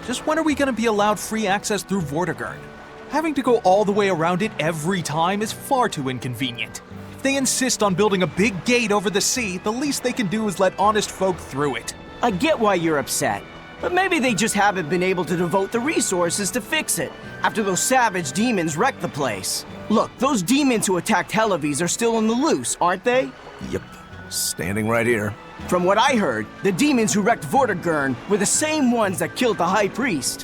Just when are we gonna be allowed free access through Vortigern? Having to go all the way around it every time is far too inconvenient. If they insist on building a big gate over the sea, the least they can do is let honest folk through it. I get why you're upset, but maybe they just haven't been able to devote the resources to fix it after those savage demons wrecked the place. Look, those demons who attacked Helavis are still on the loose, aren't they? Yep, standing right here. From what I heard, the demons who wrecked Vortigern were the same ones that killed the High Priest.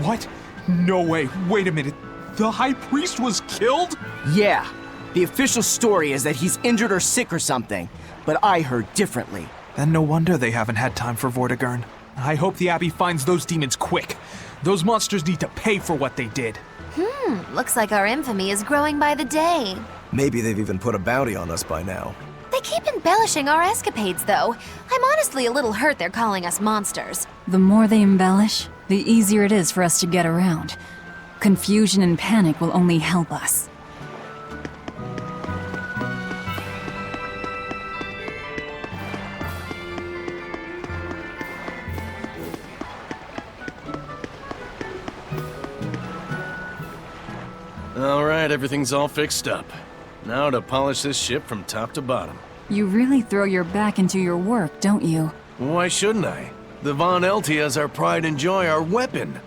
What? No way. Wait a minute. The High Priest was killed? Yeah. The official story is that he's injured or sick or something, but I heard differently. Then no wonder they haven't had time for Vortigern. I hope the Abbey finds those demons quick. Those monsters need to pay for what they did. Looks like our infamy is growing by the day. Maybe they've even put a bounty on us by now. They keep embellishing our escapades, though. I'm honestly a little hurt they're calling us monsters. The more they embellish, the easier it is for us to get around. Confusion and panic will only help us. Alright, everything's all fixed up. Now to polish this ship from top to bottom. You really throw your back into your work, don't you? Why shouldn't I? The Von Eltia is our pride and joy, our weapon.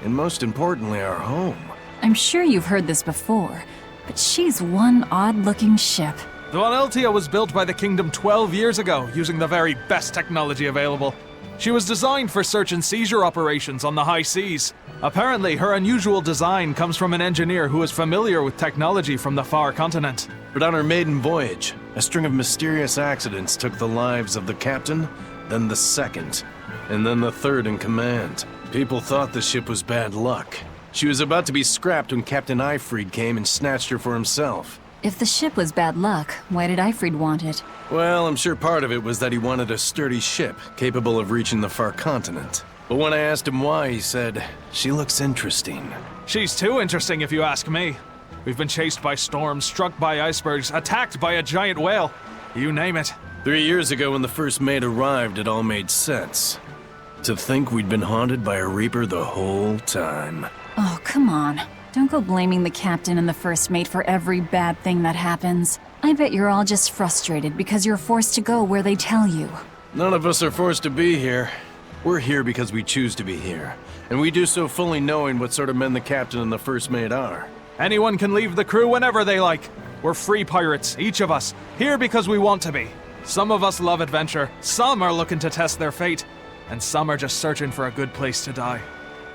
And most importantly, our home. I'm sure you've heard this before, but she's one odd-looking ship. The Von Eltia was built by the Kingdom 12 years ago, using the very best technology available. She was designed for search and seizure operations on the high seas. Apparently, her unusual design comes from an engineer who is familiar with technology from the far continent. But on her maiden voyage, a string of mysterious accidents took the lives of the captain, then the second, and then the third in command. People thought the ship was bad luck. She was about to be scrapped when Captain Ifrid came and snatched her for himself. If the ship was bad luck, why did Ifrid want it? Well, I'm sure part of it was that he wanted a sturdy ship, capable of reaching the far continent. But when I asked him why, he said, "She looks interesting." She's too interesting if you ask me. We've been chased by storms, struck by icebergs, attacked by a giant whale. You name it. 3 years ago when the first mate arrived, it all made sense. To think we'd been haunted by a Reaper the whole time. Oh, come on. Don't go blaming the captain and the first mate for every bad thing that happens. I bet you're all just frustrated because you're forced to go where they tell you. None of us are forced to be here. We're here because we choose to be here. And we do so fully knowing what sort of men the captain and the first mate are. Anyone can leave the crew whenever they like. We're free pirates, each of us, here because we want to be. Some of us love adventure, some are looking to test their fate, and some are just searching for a good place to die.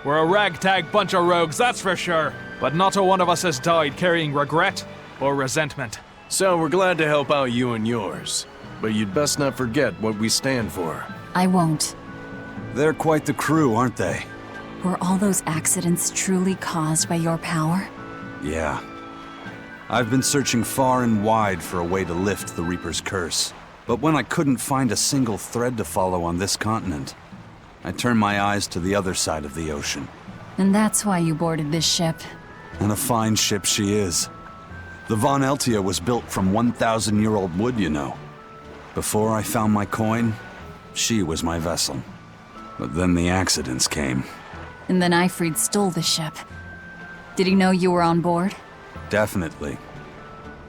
We're a ragtag bunch of rogues, that's for sure. But not a one of us has died carrying regret or resentment. So we're glad to help out you and yours. But you'd best not forget what we stand for. I won't. They're quite the crew, aren't they? Were all those accidents truly caused by your power? Yeah. I've been searching far and wide for a way to lift the Reaper's curse. But when I couldn't find a single thread to follow on this continent, I turned my eyes to the other side of the ocean. And that's why you boarded this ship. And a fine ship she is. The Von Eltia was built from 1,000-year-old wood, you know. Before I found my coin, she was my vessel. But then the accidents came. And then Ifrid stole the ship. Did he know you were on board? Definitely.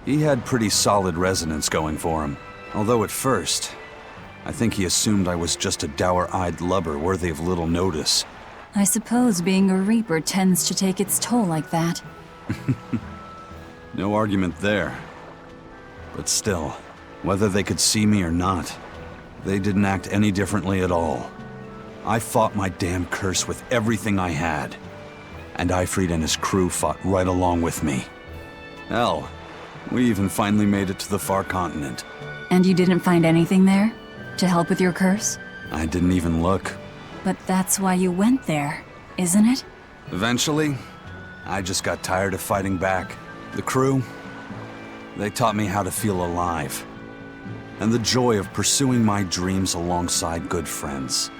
He had pretty solid resonance going for him. Although at first, I think he assumed I was just a dour-eyed lubber worthy of little notice. I suppose being a Reaper tends to take its toll like that. No argument there. But still, whether they could see me or not, they didn't act any differently at all. I fought my damn curse with everything I had. And Ifrid and his crew fought right along with me. Hell, we even finally made it to the far continent. And you didn't find anything there? To help with your curse? I didn't even look. But that's why you went there, isn't it? Eventually, I just got tired of fighting back. The crew, they taught me how to feel alive. And the joy of pursuing my dreams alongside good friends.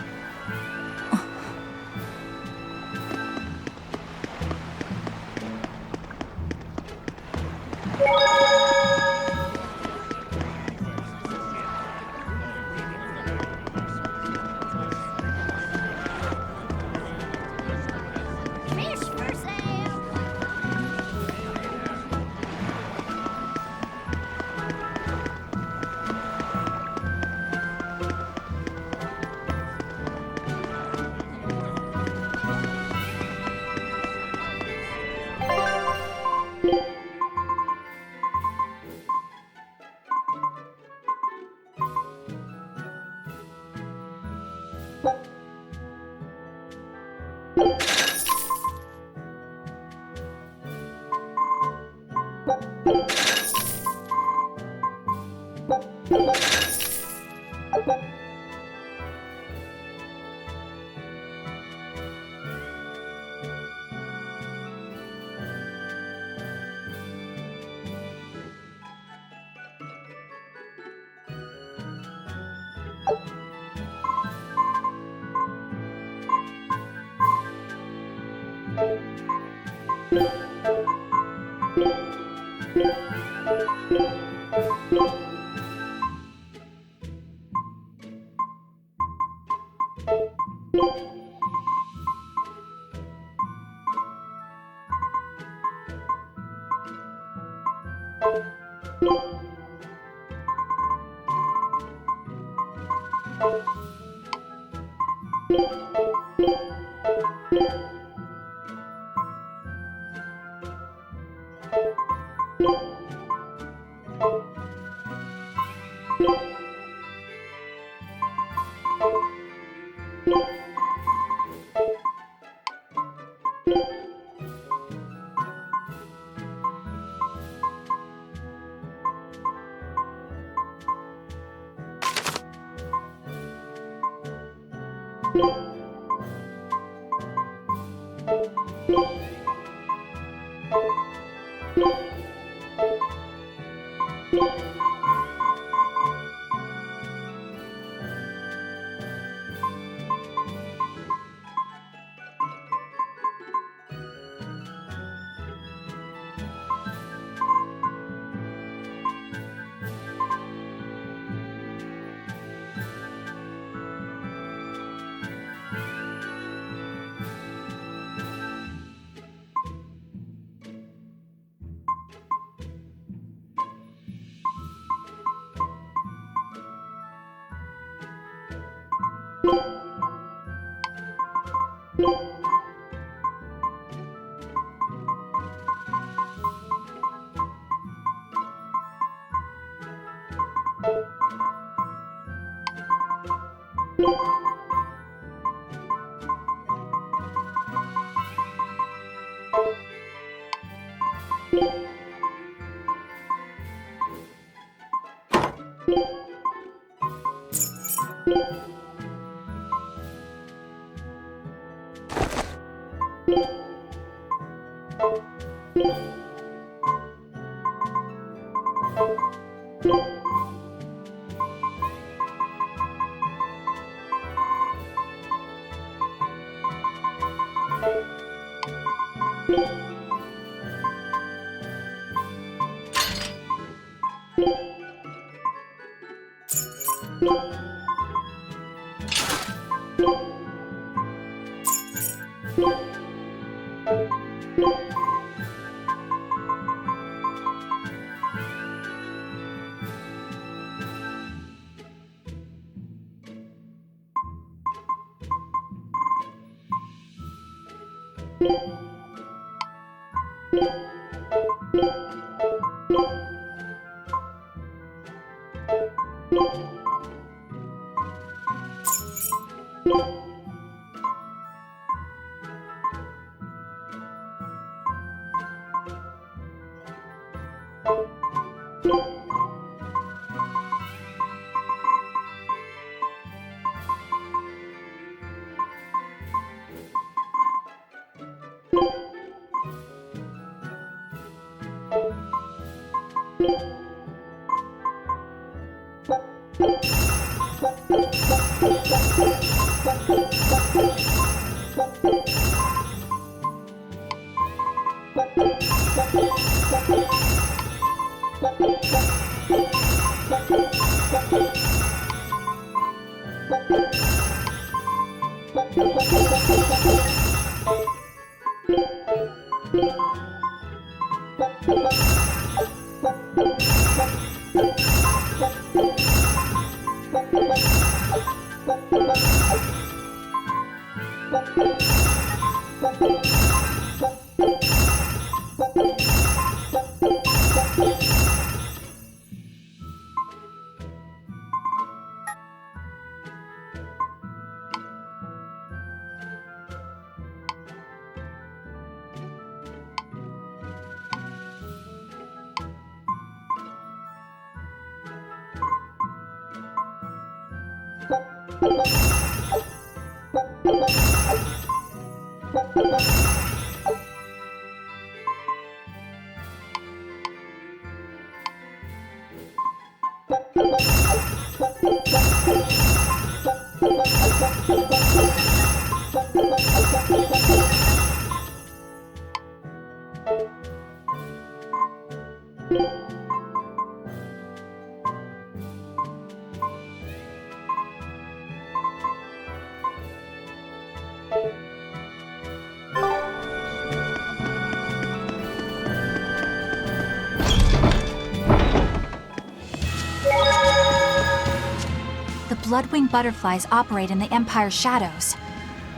Bloodwing butterflies operate in the Empire's shadows.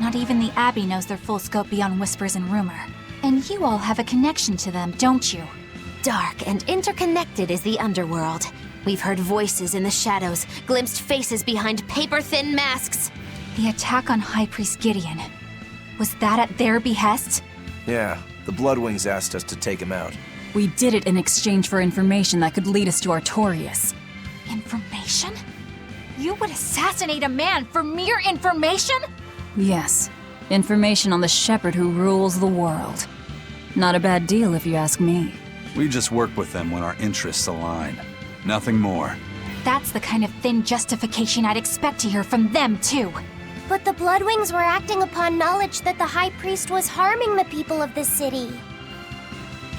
Not even the Abbey knows their full scope beyond whispers and rumor. And you all have a connection to them, don't you? Dark and interconnected is the underworld. We've heard voices in the shadows, glimpsed faces behind paper-thin masks. The attack on High Priest Gideon. Was that at their behest? Yeah, the Bloodwings asked us to take him out. We did it in exchange for information that could lead us to Artorias. Information? You would assassinate a man for mere information? Yes. Information on the shepherd who rules the world. Not a bad deal if you ask me. We just work with them when our interests align. Nothing more. That's the kind of thin justification I'd expect to hear from them, too. But the Bloodwings were acting upon knowledge that the High Priest was harming the people of the city.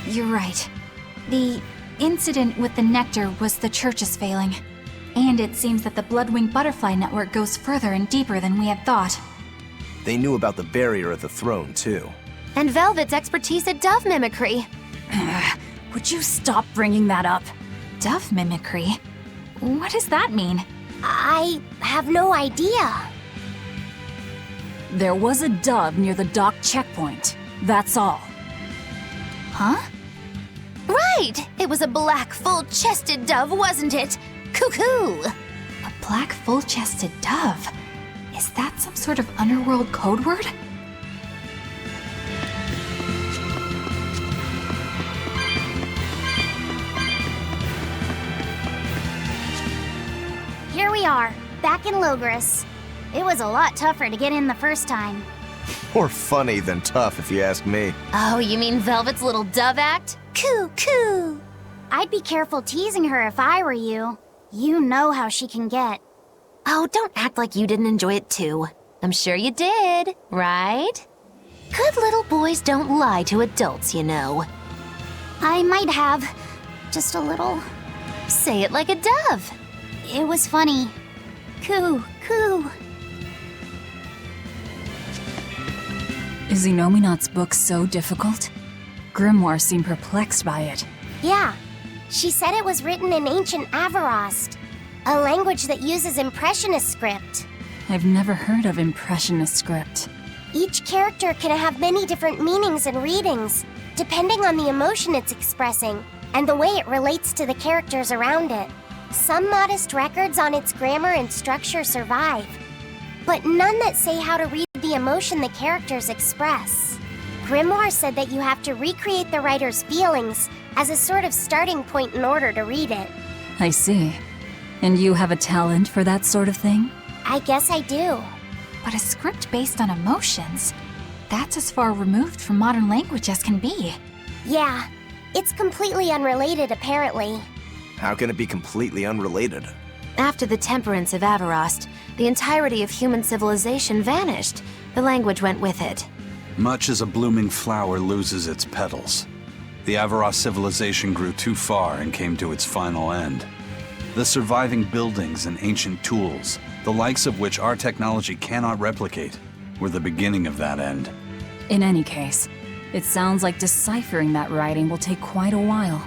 You're right. The incident with the nectar was the church's failing. And it seems that the Bloodwing Butterfly Network goes further and deeper than we had thought. They knew about the barrier at the throne, too. And Velvet's expertise at dove mimicry. Would you stop bringing that up? Dove mimicry? What does that mean? I have no idea. There was a dove near the dock checkpoint. That's all. Huh? Right! It was a black, full-chested dove, wasn't it? Cuckoo! A black, full-chested dove? Is that some sort of underworld code word? Here we are, back in Logris. It was a lot tougher to get in the first time. More funny than tough, if you ask me. Oh, you mean Velvet's little dove act? Coo! I'd be careful teasing her if I were you. You know how she can get. Oh, don't act like you didn't enjoy it too. I'm sure you did, right? Good little boys don't lie to adults, you know. I might have. Just a little. Say it like a dove. It was funny. Coo. Is Inominat's book so difficult? Grimoire seemed perplexed by it. Yeah. She said it was written in ancient Avarost, a language that uses Impressionist script. I've never heard of Impressionist script. Each character can have many different meanings and readings, depending on the emotion it's expressing and the way it relates to the characters around it. Some modest records on its grammar and structure survive, but none that say how to read the emotion the characters express. Grimoire said that you have to recreate the writer's feelings as a sort of starting point in order to read it. I see. And you have a talent for that sort of thing? I guess I do. But a script based on emotions? That's as far removed from modern language as can be. Yeah, it's completely unrelated apparently. How can it be completely unrelated? After the temperance of Avarost, the entirety of human civilization vanished. The language went with it. Much as a blooming flower loses its petals, the Avarost civilization grew too far and came to its final end. The surviving buildings and ancient tools, the likes of which our technology cannot replicate, were the beginning of that end. In any case, it sounds like deciphering that writing will take quite a while.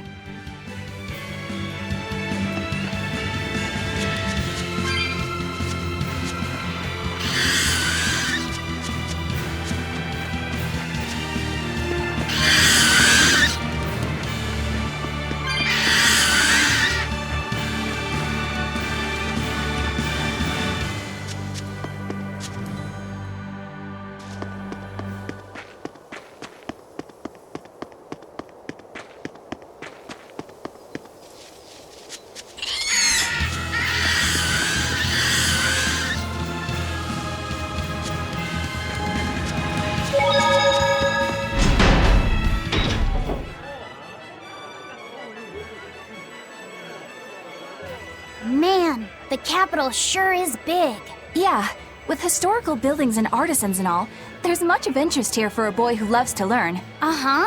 Man, the capital sure is big. Yeah, with historical buildings and artisans and all, there's much of interest here for a boy who loves to learn. Uh-huh.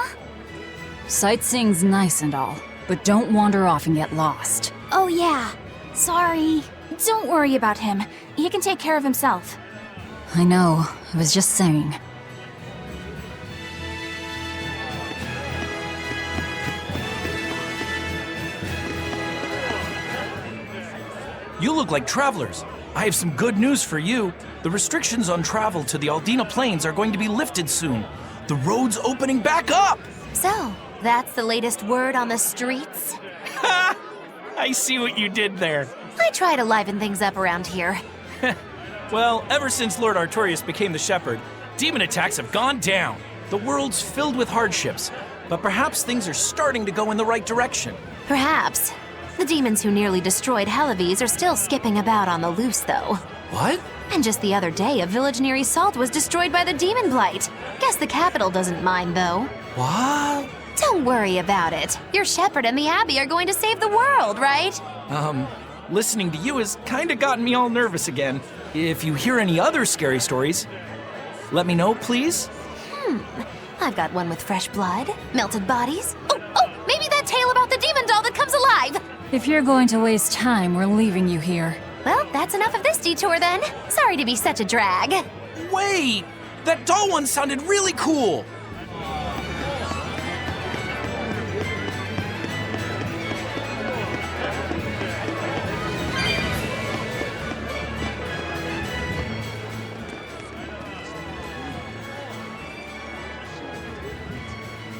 Sightseeing's nice and all, but don't wander off and get lost. Oh yeah, sorry. Don't worry about him. He can take care of himself. I know, I was just saying. You look like travelers. I have some good news for you. The restrictions on travel to the Aldina Plains are going to be lifted soon. The road's opening back up! So, that's the latest word on the streets? Ha! I see what you did there. I try to liven things up around here. Well, ever since Lord Artorias became the Shepherd, demon attacks have gone down. The world's filled with hardships, but perhaps things are starting to go in the right direction. Perhaps. The demons who nearly destroyed Helives are still skipping about on the loose, though. What? And just the other day, a village near Salt was destroyed by the demon blight. Guess the capital doesn't mind, though. What? Don't worry about it. Your shepherd and the Abbey are going to save the world, right? Listening to you has kinda gotten me all nervous again. If you hear any other scary stories, let me know, please. I've got one with fresh blood, melted bodies. Oh, maybe that tale about the demon doll that comes alive! If you're going to waste time, we're leaving you here. Well, that's enough of this detour then. Sorry to be such a drag. Wait! That doll one sounded really cool!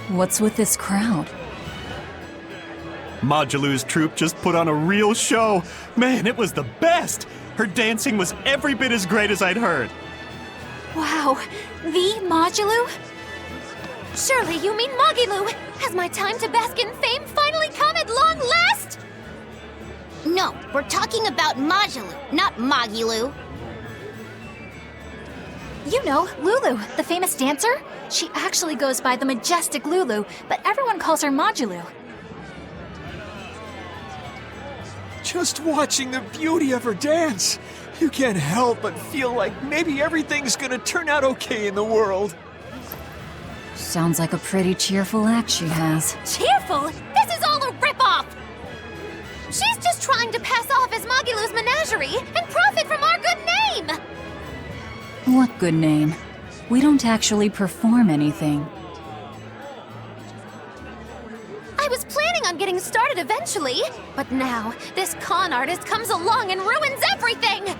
What's with this crowd? Modulu's troupe just put on a real show. Man, it was the best! Her dancing was every bit as great as I'd heard. Wow, the Modulu? Surely you mean Mogilu! Has my time to bask in fame finally come at long last? No, we're talking about Modulu, not Mogilu. You know, Lulu, the famous dancer? She actually goes by the majestic Lulu, but everyone calls her Modulu. Just watching the beauty of her dance, you can't help but feel like maybe everything's gonna turn out okay in the world. Sounds like a pretty cheerful act she has. Cheerful? This is all a ripoff! She's just trying to pass off as Mogilu's menagerie and profit from our good name! What good name? We don't actually perform anything. I was planning on getting started eventually, but now this con artist comes along and ruins everything!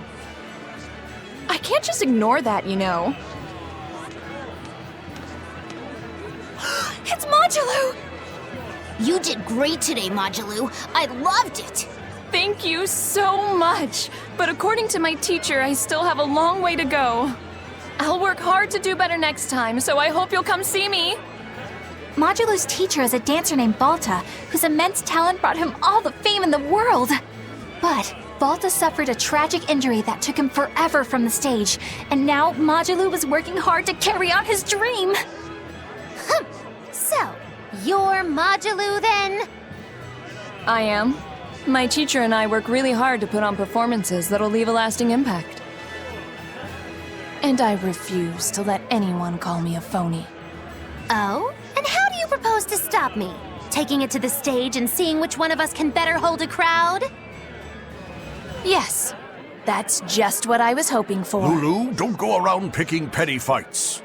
I can't just ignore that, you know. It's Modulu! You did great today, Modulu. I loved it. Thank you so much. But according to my teacher, I still have a long way to go. I'll work hard to do better next time, so I hope you'll come see me. Modulu's teacher is a dancer named Balta, whose immense talent brought him all the fame in the world. But Balta suffered a tragic injury that took him forever from the stage, and now Modulu was working hard to carry out his dream. So, you're Modulu then? I am. My teacher and I work really hard to put on performances that'll leave a lasting impact. And I refuse to let anyone call me a phony. Oh? And how do you propose to stop me? Taking it to the stage and seeing which one of us can better hold a crowd? Yes, that's just what I was hoping for. Lulu, don't go around picking petty fights.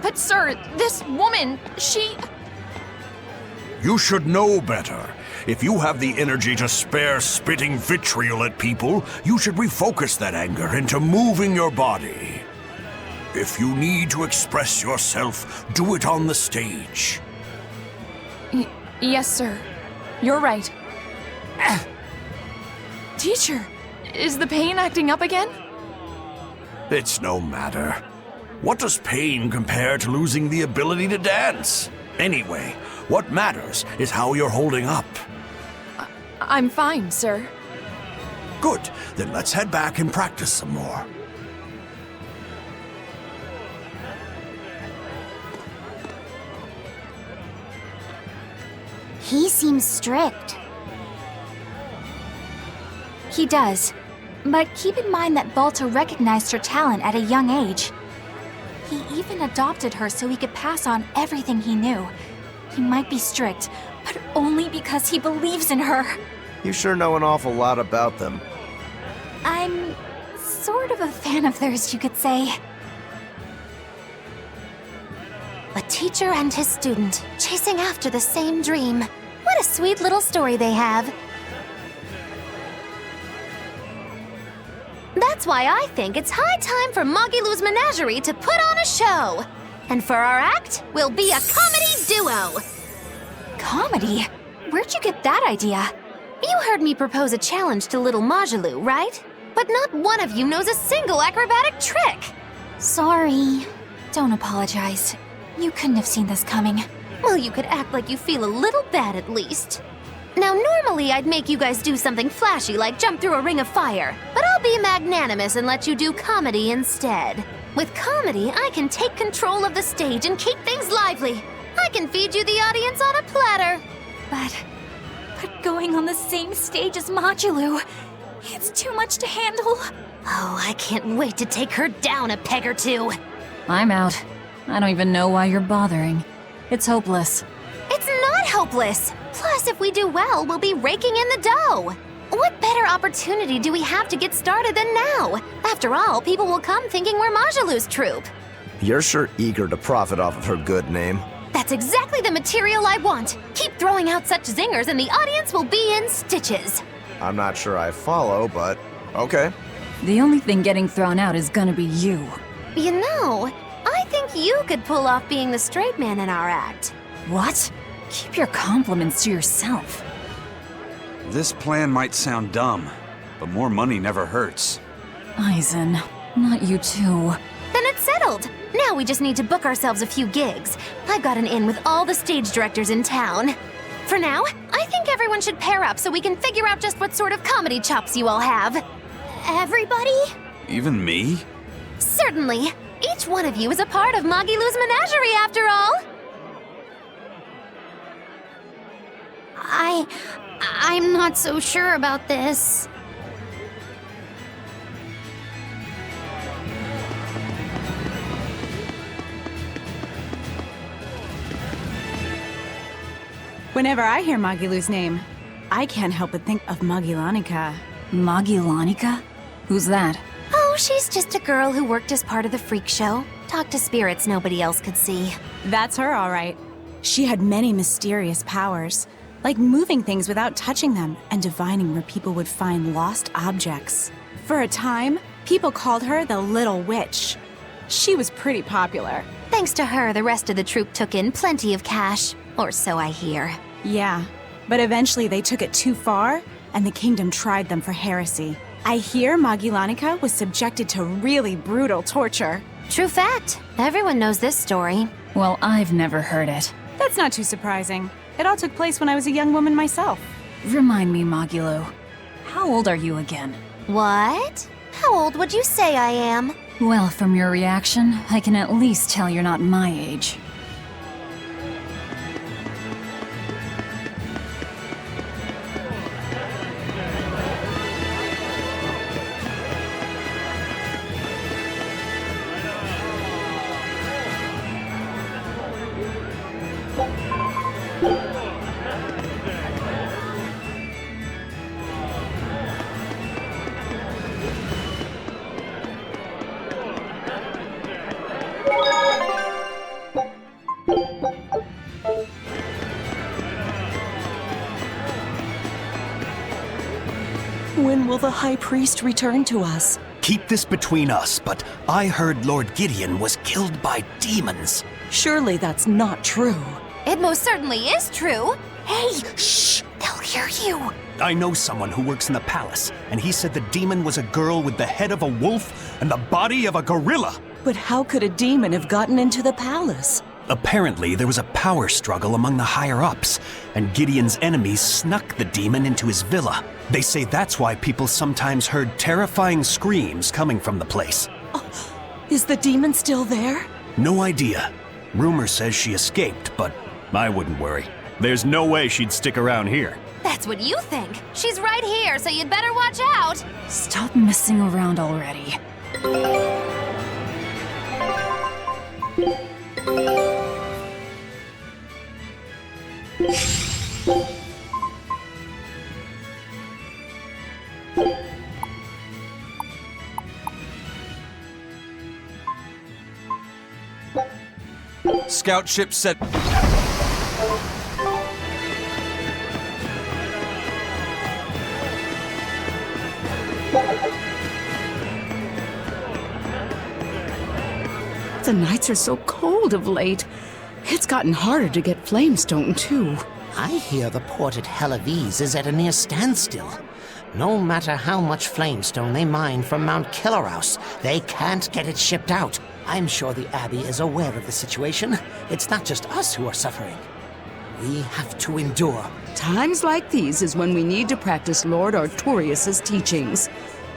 But sir, this woman, she... You should know better. If you have the energy to spare spitting vitriol at people, you should refocus that anger into moving your body. If you need to express yourself, do it on the stage. Yes, sir. You're right. Teacher, is the pain acting up again? It's no matter. What does pain compare to losing the ability to dance? Anyway, what matters is how you're holding up. I'm fine, sir. Good. Then let's head back and practice some more. He seems strict. He does. But keep in mind that Balta recognized her talent at a young age. He even adopted her so he could pass on everything he knew. He might be strict, but only because he believes in her. You sure know an awful lot about them. I'm sort of a fan of theirs, you could say. A teacher and his student, chasing after the same dream. What a sweet little story they have. That's why I think it's high time for Magilou's Menagerie to put on a show. And for our act, we'll be a comedy duo. Comedy? Where'd you get that idea? You heard me propose a challenge to little Majalou, right? But not one of you knows a single acrobatic trick. Sorry. Don't apologize. You couldn't have seen this coming. Well, you could act like you feel a little bad at least. Now, normally I'd make you guys do something flashy like jump through a ring of fire, but I'll be magnanimous and let you do comedy instead. With comedy, I can take control of the stage and keep things lively. I can feed you the audience on a platter. But going on the same stage as Majalou, it's too much to handle. Oh, I can't wait to take her down a peg or two. I'm out. I don't even know why you're bothering. It's hopeless. It's not hopeless. Plus, if we do well, we'll be raking in the dough. What better opportunity do we have to get started than now? After all, people will come thinking we're Majalou's troupe. You're sure eager to profit off of her good name. That's exactly the material I want. Keep throwing out such zingers and the audience will be in stitches. I'm not sure I follow, but okay. The only thing getting thrown out is gonna be you. You know, I think you could pull off being the straight man in our act. What? Keep your compliments to yourself. This plan might sound dumb, but more money never hurts. Eisen, not you too. Then it's settled. Now we just need to book ourselves a few gigs. I've got an in with all the stage directors in town. For now, I think everyone should pair up so we can figure out just what sort of comedy chops you all have. Everybody? Even me? Certainly. Each one of you is a part of Magilou's Menagerie, after all. I'm not so sure about this. Whenever I hear Magilou's name, I can't help but think of Magilanica. Magilanica? Who's that? Oh, she's just a girl who worked as part of the freak show. Talked to spirits nobody else could see. That's her, all right. She had many mysterious powers, like moving things without touching them and divining where people would find lost objects. For a time, people called her the Little Witch. She was pretty popular. Thanks to her, the rest of the troupe took in plenty of cash. Or so I hear. Yeah, but eventually they took it too far, and the kingdom tried them for heresy. I hear Magilanica was subjected to really brutal torture. True fact. Everyone knows this story. Well, I've never heard it. That's not too surprising. It all took place when I was a young woman myself. Remind me, Magilou. How old are you again? What? How old would you say I am? Well, from your reaction, I can at least tell you're not my age. When will the High Priest return to us? Keep this between us, but I heard Lord Gideon was killed by demons. Surely that's not true. It most certainly is true. Hey, shh! They'll hear you. I know someone who works in the palace, and he said the demon was a girl with the head of a wolf and the body of a gorilla. But how could a demon have gotten into the palace? Apparently, there was a power struggle among the higher-ups, and Gideon's enemies snuck the demon into his villa. They say that's why people sometimes heard terrifying screams coming from the place. Is the demon still there? No idea. Rumor says she escaped, but I wouldn't worry. There's no way she'd stick around here. That's what you think. She's right here, so you'd better watch out. Stop messing around already. Scout ship set. The nights are so cold of late. It's gotten harder to get flamestone, too. I hear the port at Helavis is at a near standstill. No matter how much flamestone they mine from Mount Killerhouse, they can't get it shipped out. I'm sure the Abbey is aware of the situation. It's not just us who are suffering. We have to endure. Times like these is when we need to practice Lord Artorius' teachings.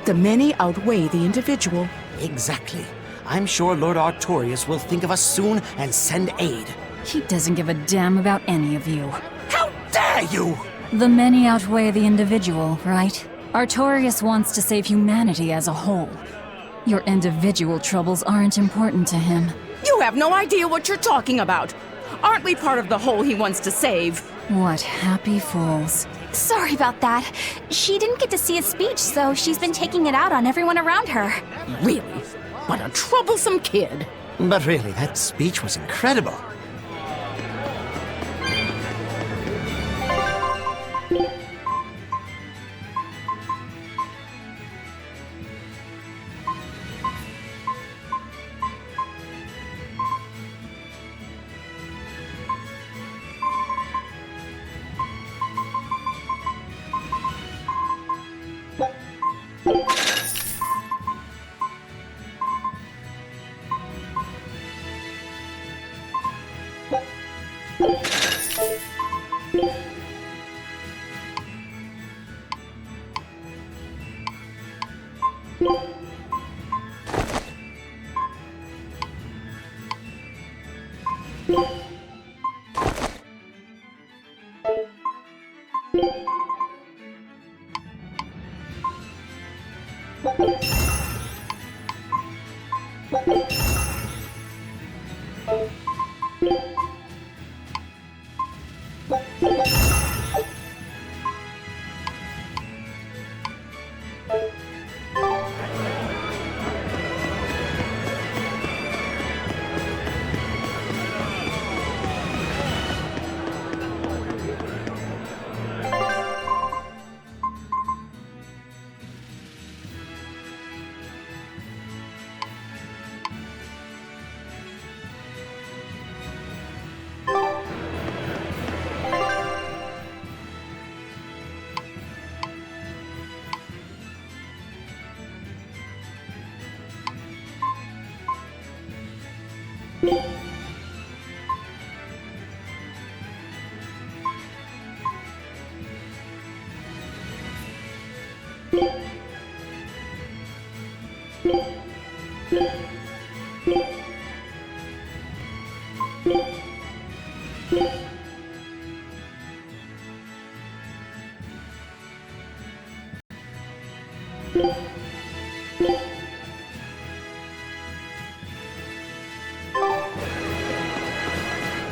The many outweigh the individual. Exactly. I'm sure Lord Artorius will think of us soon and send aid. He doesn't give a damn about any of you. How dare you! The many outweigh the individual, right? Artorius wants to save humanity as a whole. Your individual troubles aren't important to him. You have no idea what you're talking about. Aren't we part of the whole he wants to save? What happy fools. Sorry about that. She didn't get to see his speech, so she's been taking it out on everyone around her. Really? What a troublesome kid. But really, that speech was incredible.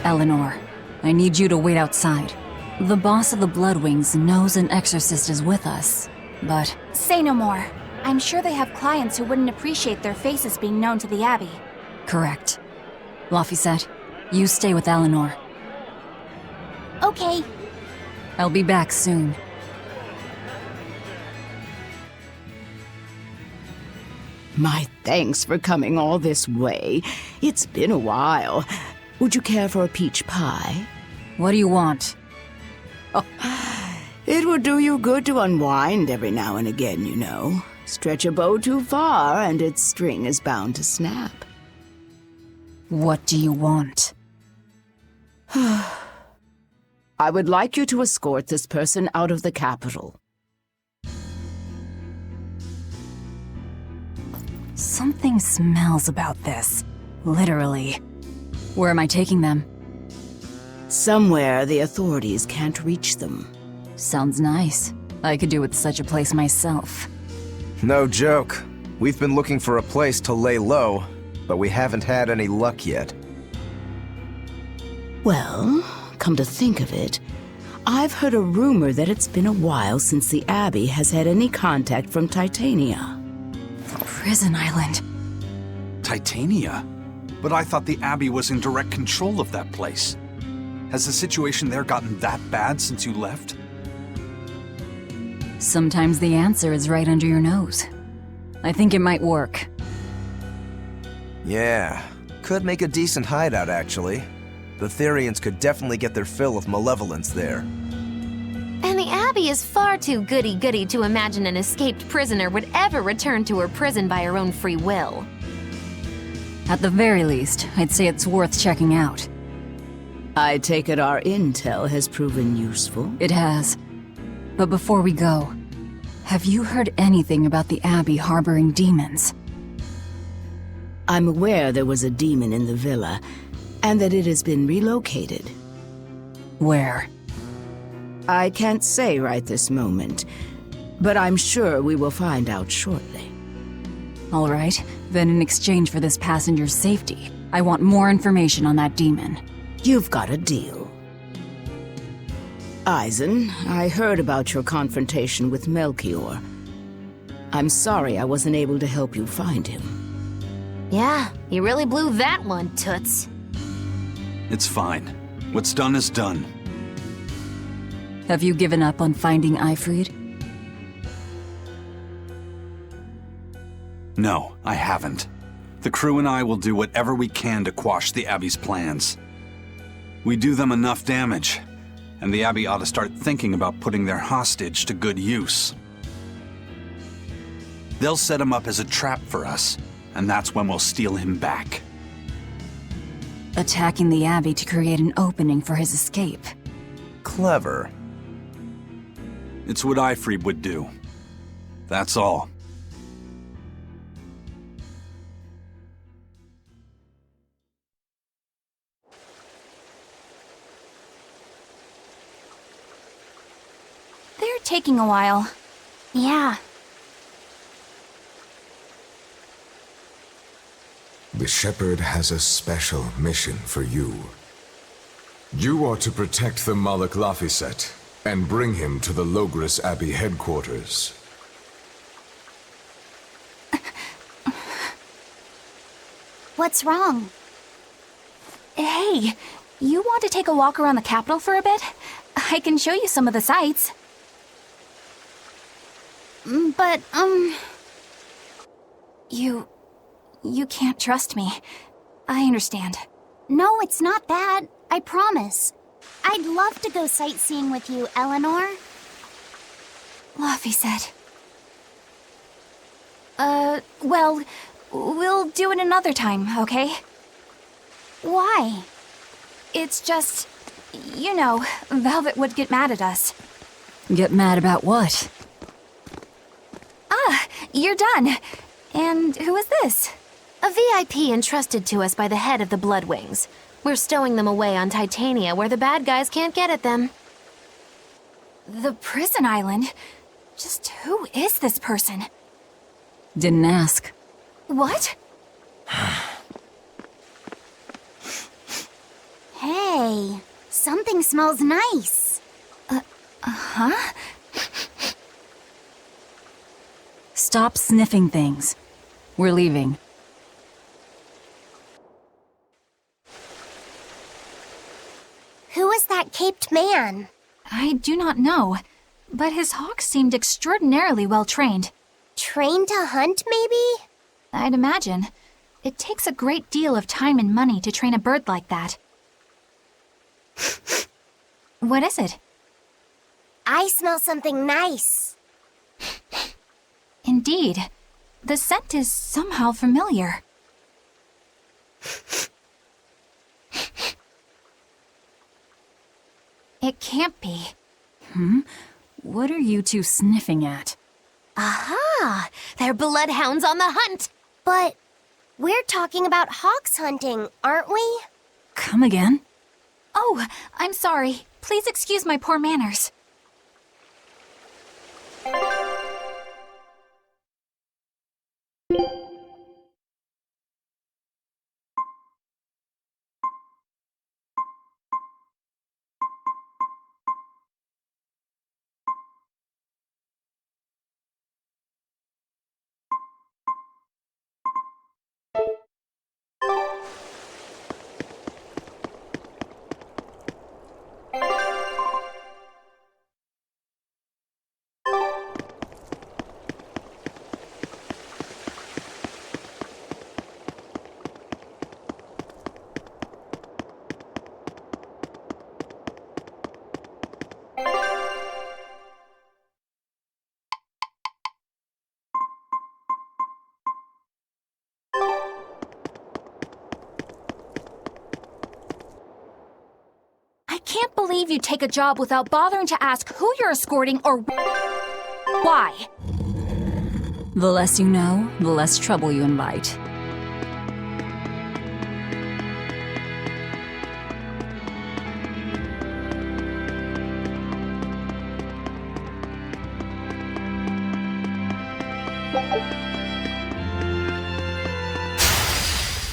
Eleanor, I need you to wait outside. The boss of the Bloodwings knows an exorcist is with us, but... Say no more. I'm sure they have clients who wouldn't appreciate their faces being known to the Abbey. Correct. Laphicet, you stay with Eleanor. Okay. I'll be back soon. My thanks for coming all this way. It's been a while. Would you care for a peach pie? What do you want? Oh, it would do you good to unwind every now and again, you know. Stretch a bow too far and its string is bound to snap. What do you want? I would like you to escort this person out of the capital. Something smells about this. Literally. Where am I taking them? Somewhere the authorities can't reach them. Sounds nice. I could do with such a place myself. No joke. We've been looking for a place to lay low, but we haven't had any luck yet. Well, come to think of it, I've heard a rumor that it's been a while since the Abbey has had any contact from Titania. Prison Island. Titania? But I thought the Abbey was in direct control of that place. Has the situation there gotten that bad since you left? Sometimes the answer is right under your nose. I think it might work. Yeah, Could make a decent hideout, actually. The Therians could definitely get their fill of malevolence there. And the Abbey is far too goody-goody to imagine an escaped prisoner would ever return to her prison by her own free will. At the very least, I'd say it's worth checking out. I take it our intel has proven useful? It has. But before we go, have you heard anything about the Abbey harboring demons? I'm aware there was a demon in the villa, and that it has been relocated. Where? I can't say right this moment, but I'm sure we will find out shortly. All right, then in exchange for this passenger's safety, I want more information on that demon. You've got a deal. Eisen, I heard about your confrontation with Melchior. I'm sorry I wasn't able to help you find him. Yeah, you really blew that one, Toots. It's fine. What's done is done. Have you given up on finding Eifried? No, I haven't. The crew and I will do whatever we can to quash the Abbey's plans. We do them enough damage, and the Abbey ought to start thinking about putting their hostage to good use. They'll set him up as a trap for us, and that's when we'll steal him back. Attacking the Abbey to create an opening for his escape. Clever. It's what Eifried would do. That's all. They're taking a while. Yeah. The Shepherd has a special mission for you. You are to protect the Malak Laphicet and bring him to the Logris Abbey headquarters. What's wrong? Hey, you want to take a walk around the capital for a bit? I can show you some of the sights. But, You can't trust me. I understand. No, it's not that. I promise. I'd love to go sightseeing with you, Eleanor. Laphicet. Well, we'll do it another time, okay? Why? It's just, you know, Velvet would get mad at us. Get mad about what? Ah, you're done. And who is this? A VIP entrusted to us by the head of the Bloodwings. We're stowing them away on Titania where the bad guys can't get at them. The prison island? Just who is this person? Didn't ask. What? Hey, something smells nice. Huh? Stop sniffing things. We're leaving. Who is that caped man? I do not know, but his hawks seemed extraordinarily well trained. Trained to hunt, maybe? I'd imagine. It takes a great deal of time and money to train a bird like that. What is it? I smell something nice. Indeed. The scent is somehow familiar. It can't be. What are you two sniffing at? Aha! They're bloodhounds on the hunt! But we're talking about hawks hunting, aren't we? Come again? Oh, I'm sorry. Please excuse my poor manners. can't believe you take a job without bothering to ask who you're escorting or why. The less you know, the less trouble you invite.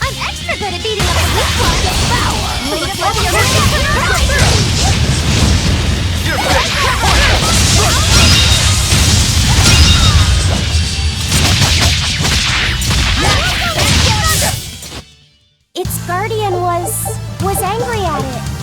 I'm extra good at beating up a weak block of power! Lead it with your Its guardian was angry at it.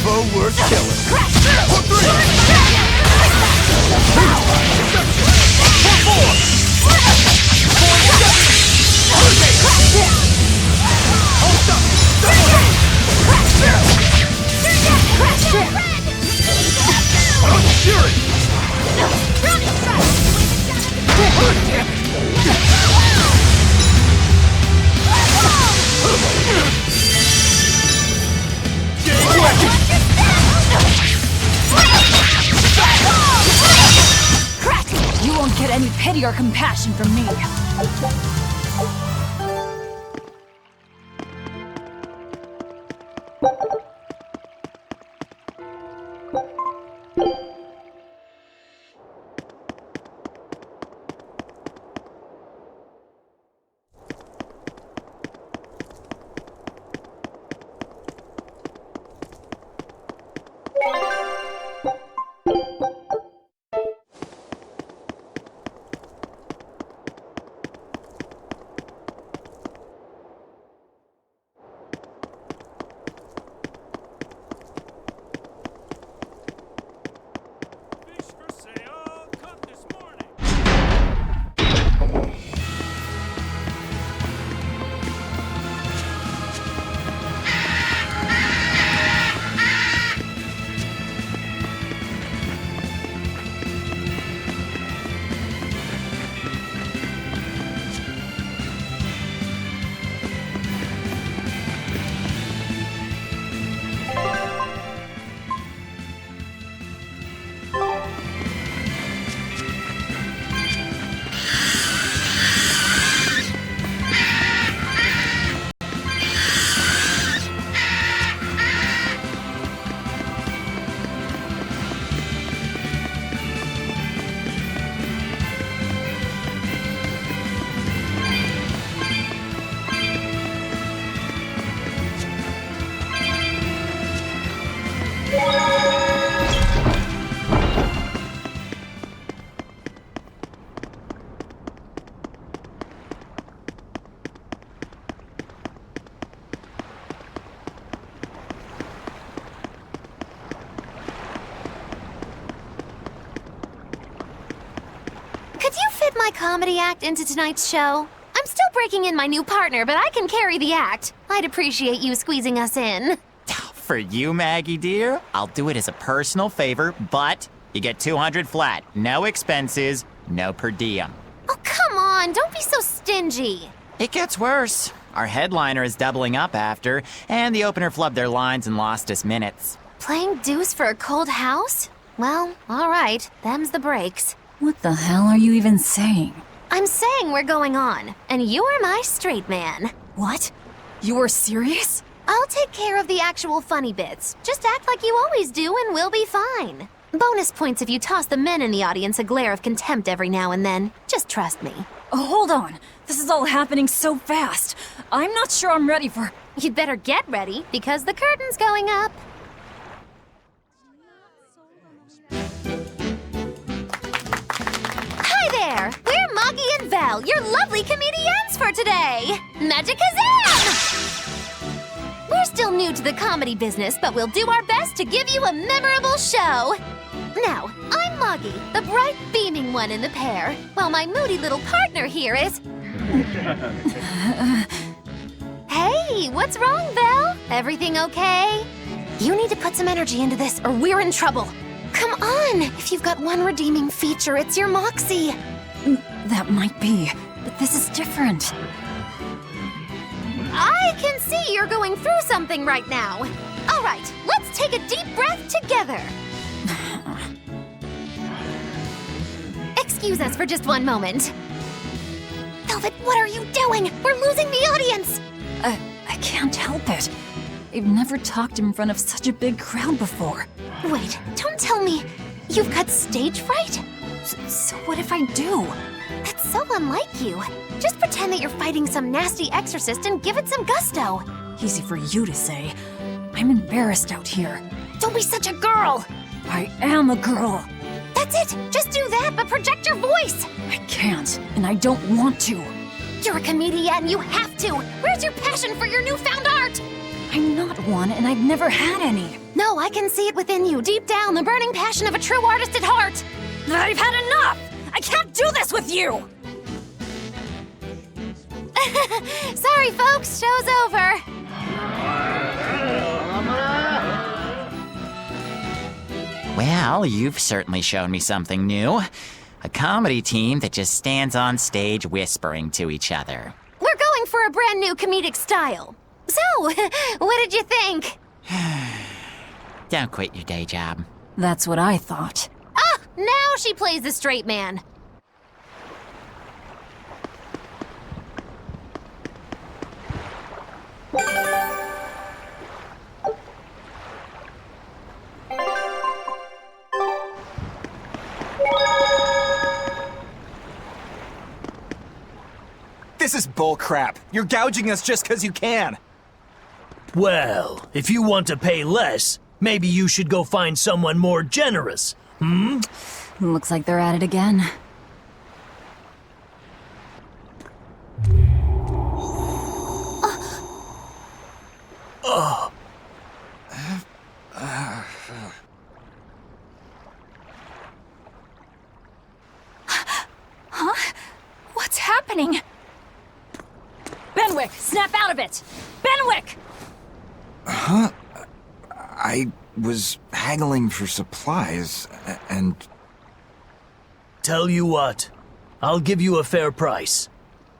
combo worth killing. You won't get any pity or compassion from me. My comedy act into tonight's show? I'm still breaking in my new partner, but I can carry the act. I'd appreciate you squeezing us in. For you, Maggie dear, I'll do it as a personal favor, but you get 200 flat. No expenses, no per diem. Oh, come on, don't be so stingy. It gets worse. Our headliner is doubling up after, and the opener flubbed their lines and lost us minutes. Playing deuce for a cold house? Well, all right, them's the breaks. What the hell are you even saying? I'm saying we're going on, and you are my straight man. What? You are serious? I'll take care of the actual funny bits. Just act like you always do and we'll be fine. Bonus points if you toss the men in the audience a glare of contempt every now and then. Just trust me. Oh, hold on. This is all happening so fast. I'm not sure I'm ready for... You'd better get ready, because the curtain's going up. Hi there! We're Moggy and Val, your lovely comedians for today! Magicazam! We're still new to the comedy business, but we'll do our best to give you a memorable show. Now, I'm Moggy, the bright, beaming one in the pair, while my moody little partner here is... Hey, what's wrong, Val? Everything okay? You need to put some energy into this, or we're in trouble. Come on! If you've got one redeeming feature, it's your moxie. That might be, but this is different. I can see you're going through something right now. All right, let's take a deep breath together. Excuse us for just one moment. Velvet, what are you doing? We're losing the audience! I can't help it. I've never talked in front of such a big crowd before. Wait, don't tell me you've got stage fright? So what if I do? That's so unlike you. Just pretend that you're fighting some nasty exorcist and give it some gusto. Easy for you to say. I'm embarrassed out here. Don't be such a girl! I am a girl. That's it! Just do that, but project your voice! I can't, and I don't want to. You're a comedian, you have to! Where's your passion for your newfound art? I'm not one, and I've never had any. No, I can see it within you, deep down, the burning passion of a true artist at heart. I've had enough! I can't do this with you! Sorry, folks, show's over. Well, you've certainly shown me something new. A comedy team that just stands on stage whispering to each other. We're going for a brand new comedic style. So, what did you think? Don't quit your day job. That's what I thought. Ah, now she plays the straight man. This is bullcrap. You're gouging us just 'cause you can. Well, if you want to pay less, maybe you should go find someone more generous, hmm? Looks like they're at it again. Huh? What's happening? Benwick, snap out of it! Benwick! Huh? I was haggling for supplies, and... Tell you what, I'll give you a fair price.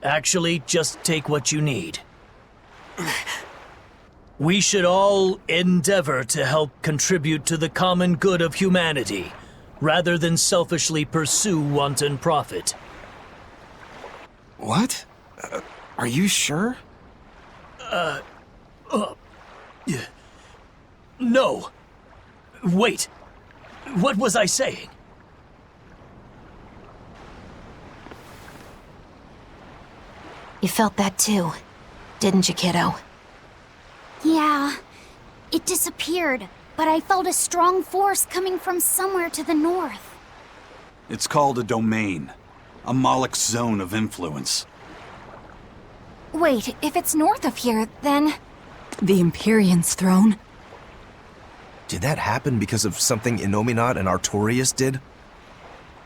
Actually, just take what you need. We should all endeavor to help contribute to the common good of humanity, rather than selfishly pursue wanton profit. What? Are you sure? Yeah. No. Wait. What was I saying? You felt that too, didn't you, kiddo? Yeah, it disappeared, but I felt a strong force coming from somewhere to the north. It's called a domain. A Moloch zone of influence. Wait, if it's north of here, then... The Empyrean's throne? Did that happen because of something Innominat and Artorias did?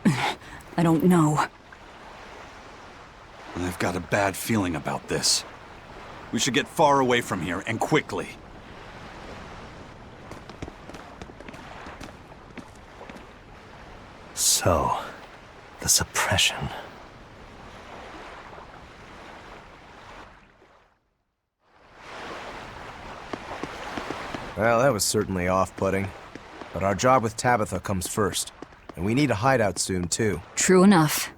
I don't know. I've got a bad feeling about this. We should get far away from here, and quickly. So, the suppression. Well, that was certainly off-putting. But our job with Tabitha comes first. And we need a hideout soon, too. True enough.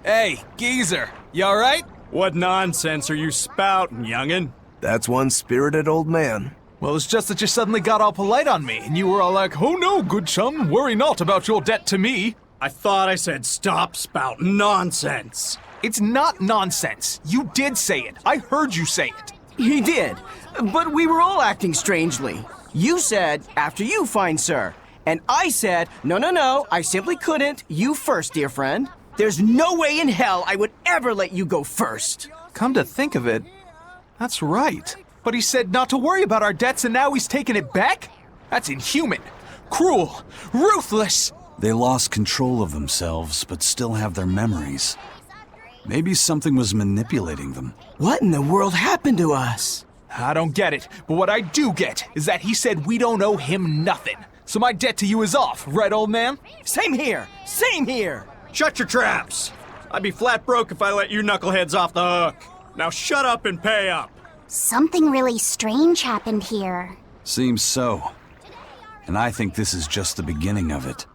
Hey, geezer, you alright? What nonsense are you spouting, youngin'? That's one spirited old man. Well, it's just that you suddenly got all polite on me, and you were all like, "Oh no, good chum, worry not about your debt to me." I thought I said stop spouting nonsense. It's not nonsense. You did say it. I heard you say it. He did, but we were all acting strangely. You said, after you, fine sir. And I said, no, I simply couldn't. You first, dear friend. There's no way in hell I would ever let you go first. Come to think of it, that's right. But he said not to worry about our debts, and now he's taking it back? That's inhuman, cruel, ruthless. They lost control of themselves, but still have their memories. Maybe something was manipulating them. What in the world happened to us? I don't get it, but what I do get is that he said we don't owe him nothing. So my debt to you is off, right, old man? Same here, same here. Shut your traps. I'd be flat broke if I let you knuckleheads off the hook. Now shut up and pay up. Something really strange happened here. Seems so. And I think this is just the beginning of it.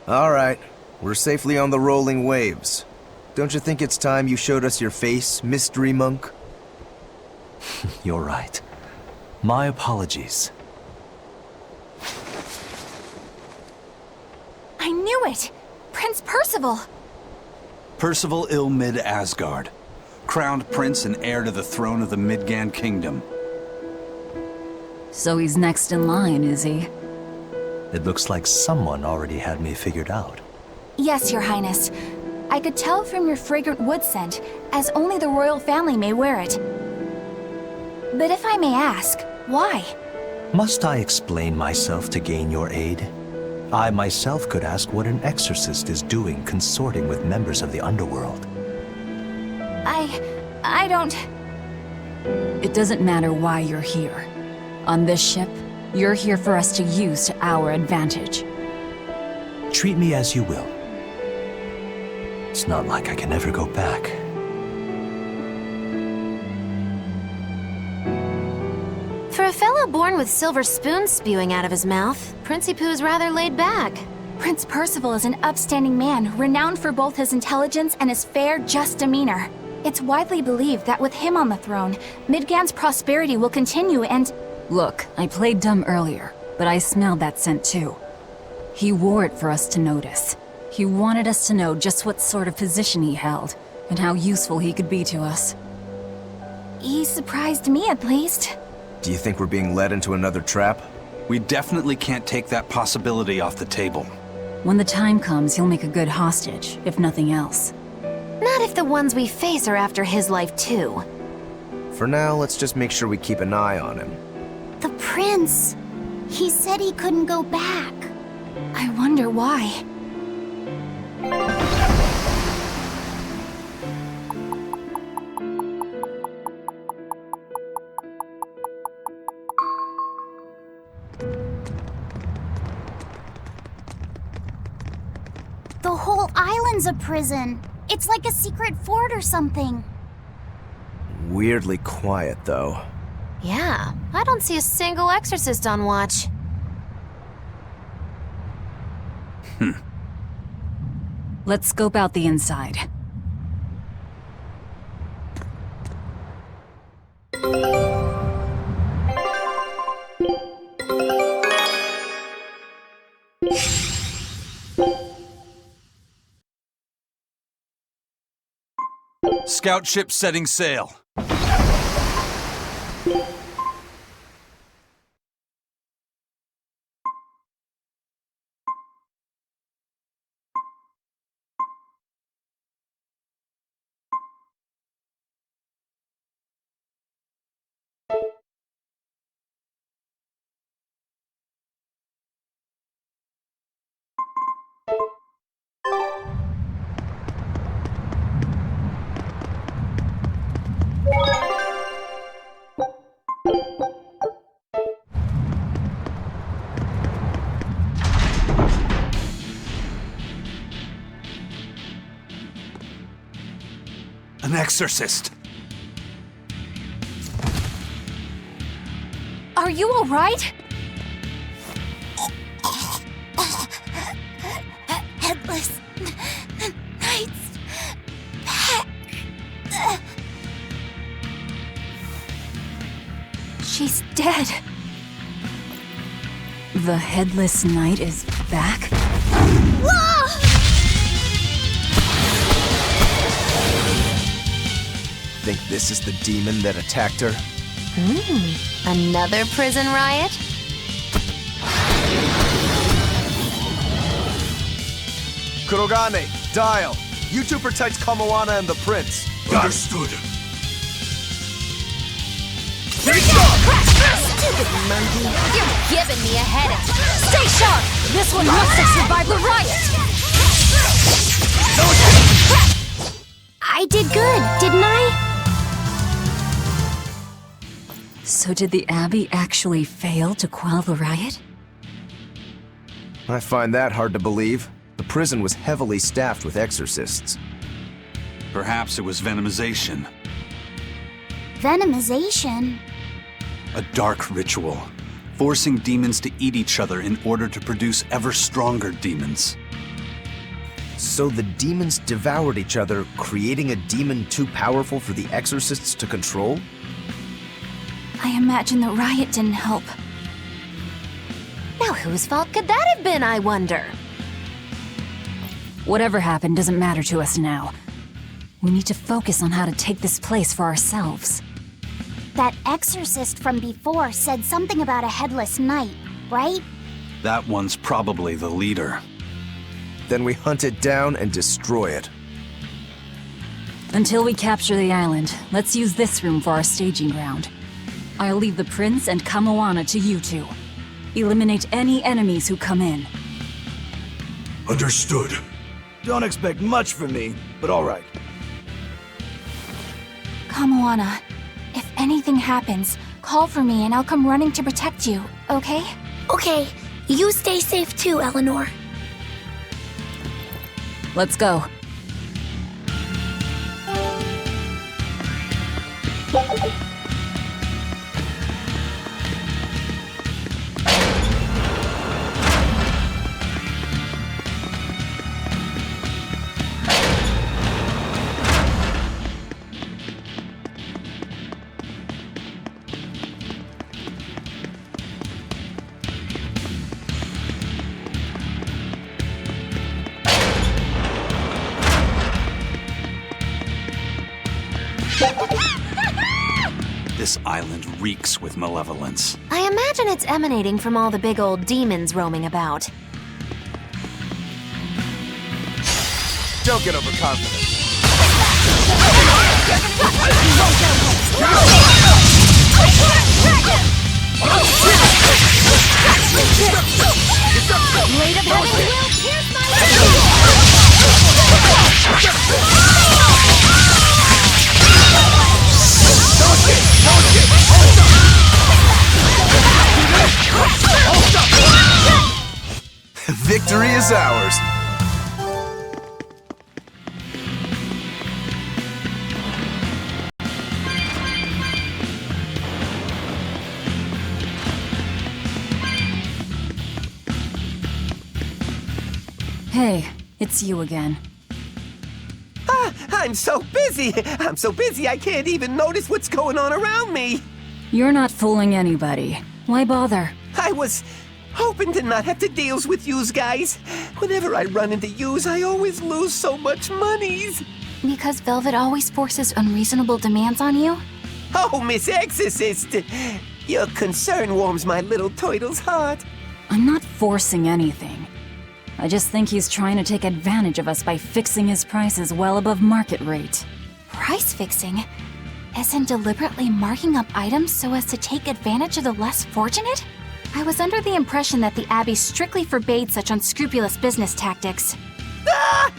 All right, We're safely on the rolling waves. Don't you think it's time you showed us your face, Mystery Monk? You're right. My apologies. I knew it! Prince Percival! Percival Ilmid Asgard, crowned prince and heir to the throne of the Midgand Kingdom. So he's next in line, is he? It looks like someone already had me figured out. Yes, Your Highness. I could tell from your fragrant wood scent, as only the royal family may wear it. But if I may ask, why? Must I explain myself to gain your aid? I myself could ask what an exorcist is doing consorting with members of the underworld. I don't... It doesn't matter why you're here. On this ship, you're here for us to use to our advantage. Treat me as you will. It's not like I can ever go back. For a fellow born with silver spoons spewing out of his mouth, Princi Poo's rather laid back. Prince Percival is an upstanding man, renowned for both his intelligence and his fair, just demeanor. It's widely believed that with him on the throne, Midgand's prosperity will continue and... Look, I played dumb earlier, but I smelled that scent too. He wore it for us to notice. He wanted us to know just what sort of position he held, and how useful he could be to us. He surprised me, at least. Do you think we're being led into another trap? We definitely can't take that possibility off the table. When the time comes, he'll make a good hostage, if nothing else. Not if the ones we face are after his life too. For now, let's just make sure we keep an eye on him. The prince. He said he couldn't go back. I wonder why. The whole island's a prison. It's like a secret fort or something. Weirdly quiet, though. Yeah, I don't see a single exorcist on watch. Let's scope out the inside. Scout ship setting sail. An exorcist. Are you all right? Headless Knight's back. She's dead. The Headless Knight is back? Think this is the demon that attacked her? Another prison riot? Kurogane, Dial, you two protect Kamoana and the prince. Understood. Stupid monkey! You're giving me a headache! Stay sharp! This one must have survived the riot! I did good, didn't I? So did the Abbey actually fail to quell the riot? I find that hard to believe. The prison was heavily staffed with exorcists. Perhaps it was venomization. Venomization? A dark ritual, forcing demons to eat each other in order to produce ever stronger demons. So the demons devoured each other, creating a demon too powerful for the exorcists to control? I imagine the riot didn't help. Now whose fault could that have been, I wonder? Whatever happened doesn't matter to us now. We need to focus on how to take this place for ourselves. That exorcist from before said something about a headless knight, right? That one's probably the leader. Then we hunt it down and destroy it. Until we capture the island, let's use this room for our staging ground. I'll leave the prince and Kamoana to you two. Eliminate any enemies who come in. Understood. Don't expect much from me, but all right. Kamoana, if anything happens, call for me and I'll come running to protect you, okay? Okay, you stay safe too, Eleanor. Let's go. This island reeks with malevolence. I imagine it's emanating from all the big old demons roaming about. Don't get overconfident. Blade of Heaven will pierce my Victory is ours! Hey, it's you again. I'm so busy! I'm so busy I can't even notice what's going on around me! You're not fooling anybody. Why bother? I was hoping to not have to deal with yous guys. Whenever I run into yous, I always lose so much monies. Because Velvet always forces unreasonable demands on you? Oh, Miss Exorcist! Your concern warms my little turtle's heart. I'm not forcing anything. I just think he's trying to take advantage of us by fixing his prices well above market rate. Price fixing? As in deliberately marking up items so as to take advantage of the less fortunate? I was under the impression that the Abbey strictly forbade such unscrupulous business tactics. Ah!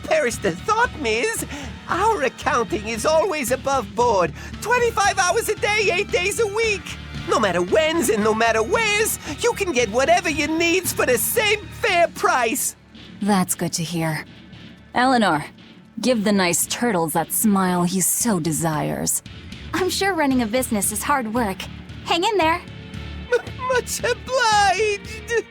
Perish the thought, Miss. Our accounting is always above board. 25 hours a day, 8 days a week. No matter whens and no matter wheres, you can get whatever you needs for the same fair price. That's good to hear. Eleanor, give the nice turtles that smile he so desires. I'm sure running a business is hard work. Hang in there. Much obliged.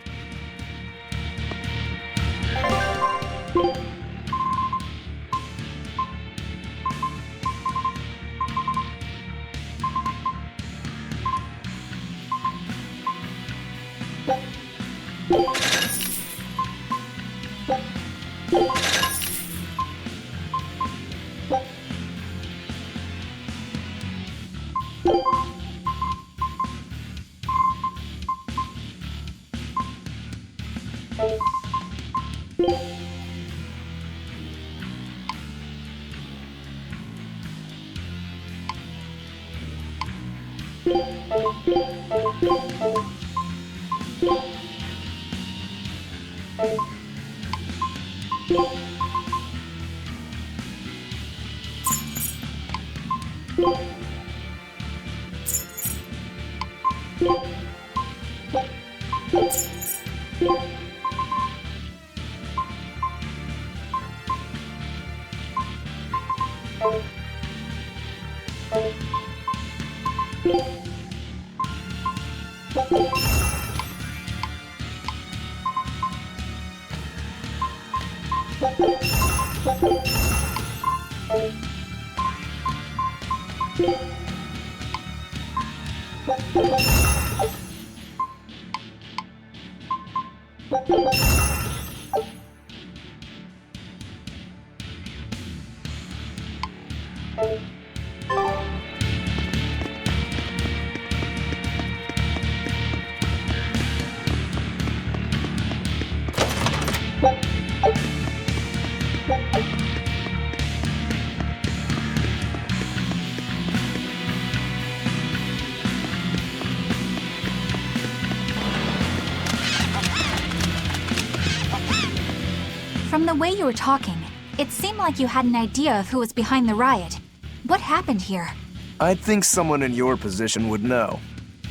From the way you were talking, it seemed like you had an idea of who was behind the riot. What happened here? I'd think someone in your position would know.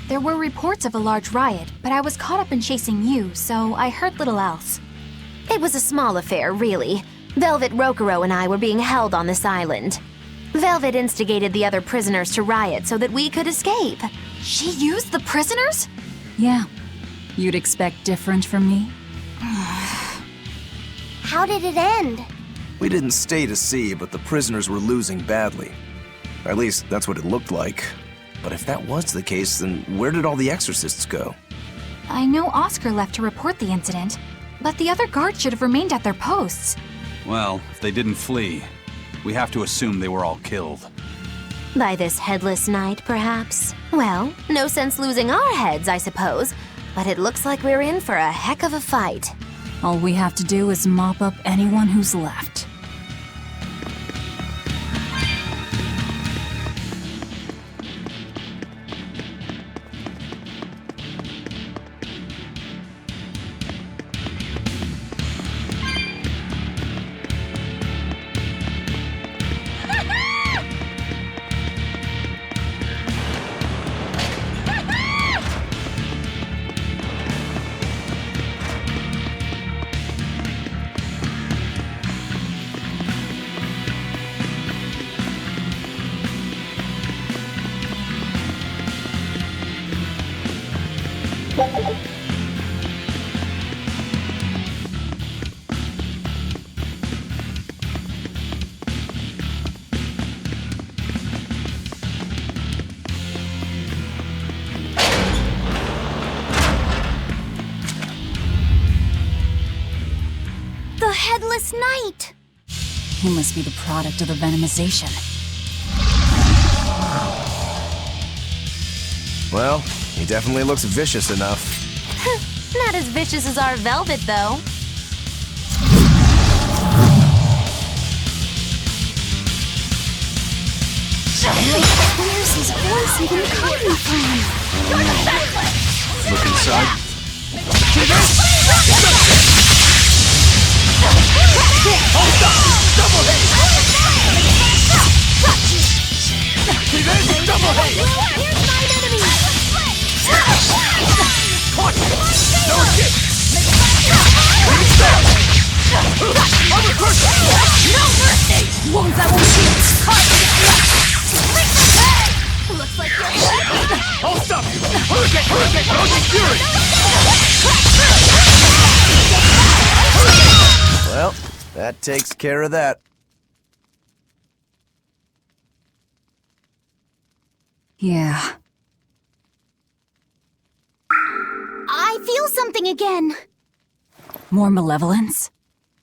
There were reports of a large riot, but I was caught up in chasing you, so I heard little else. It was a small affair, really. Velvet Rokuro and I were being held on this island. Velvet instigated the other prisoners to riot so that we could escape. She used the prisoners? Yeah. You'd expect different from me? How did it end? We didn't stay to see, but the prisoners were losing badly. At least, that's what it looked like. But if that was the case, then where did all the exorcists go? I know Oscar left to report the incident, but the other guards should have remained at their posts. Well, if they didn't flee, we have to assume they were all killed. By this headless knight, perhaps? Well, no sense losing our heads, I suppose. But it looks like we're in for a heck of a fight. All we have to do is mop up anyone who's left. Headless Knight! He must be the product of the venomization. Well, he definitely looks vicious enough. Not as vicious as our Velvet, though. Where's his voice even coming from? Look inside. Hold up! Double hit! Double hit! Here's my enemy! No escape! No mercy! Wounds that won't heal! Looks like you're... I'll stop you! Hurricane! Hurricane! Hurricane Fury! Well, that takes care of that. Yeah. I feel something again. More malevolence?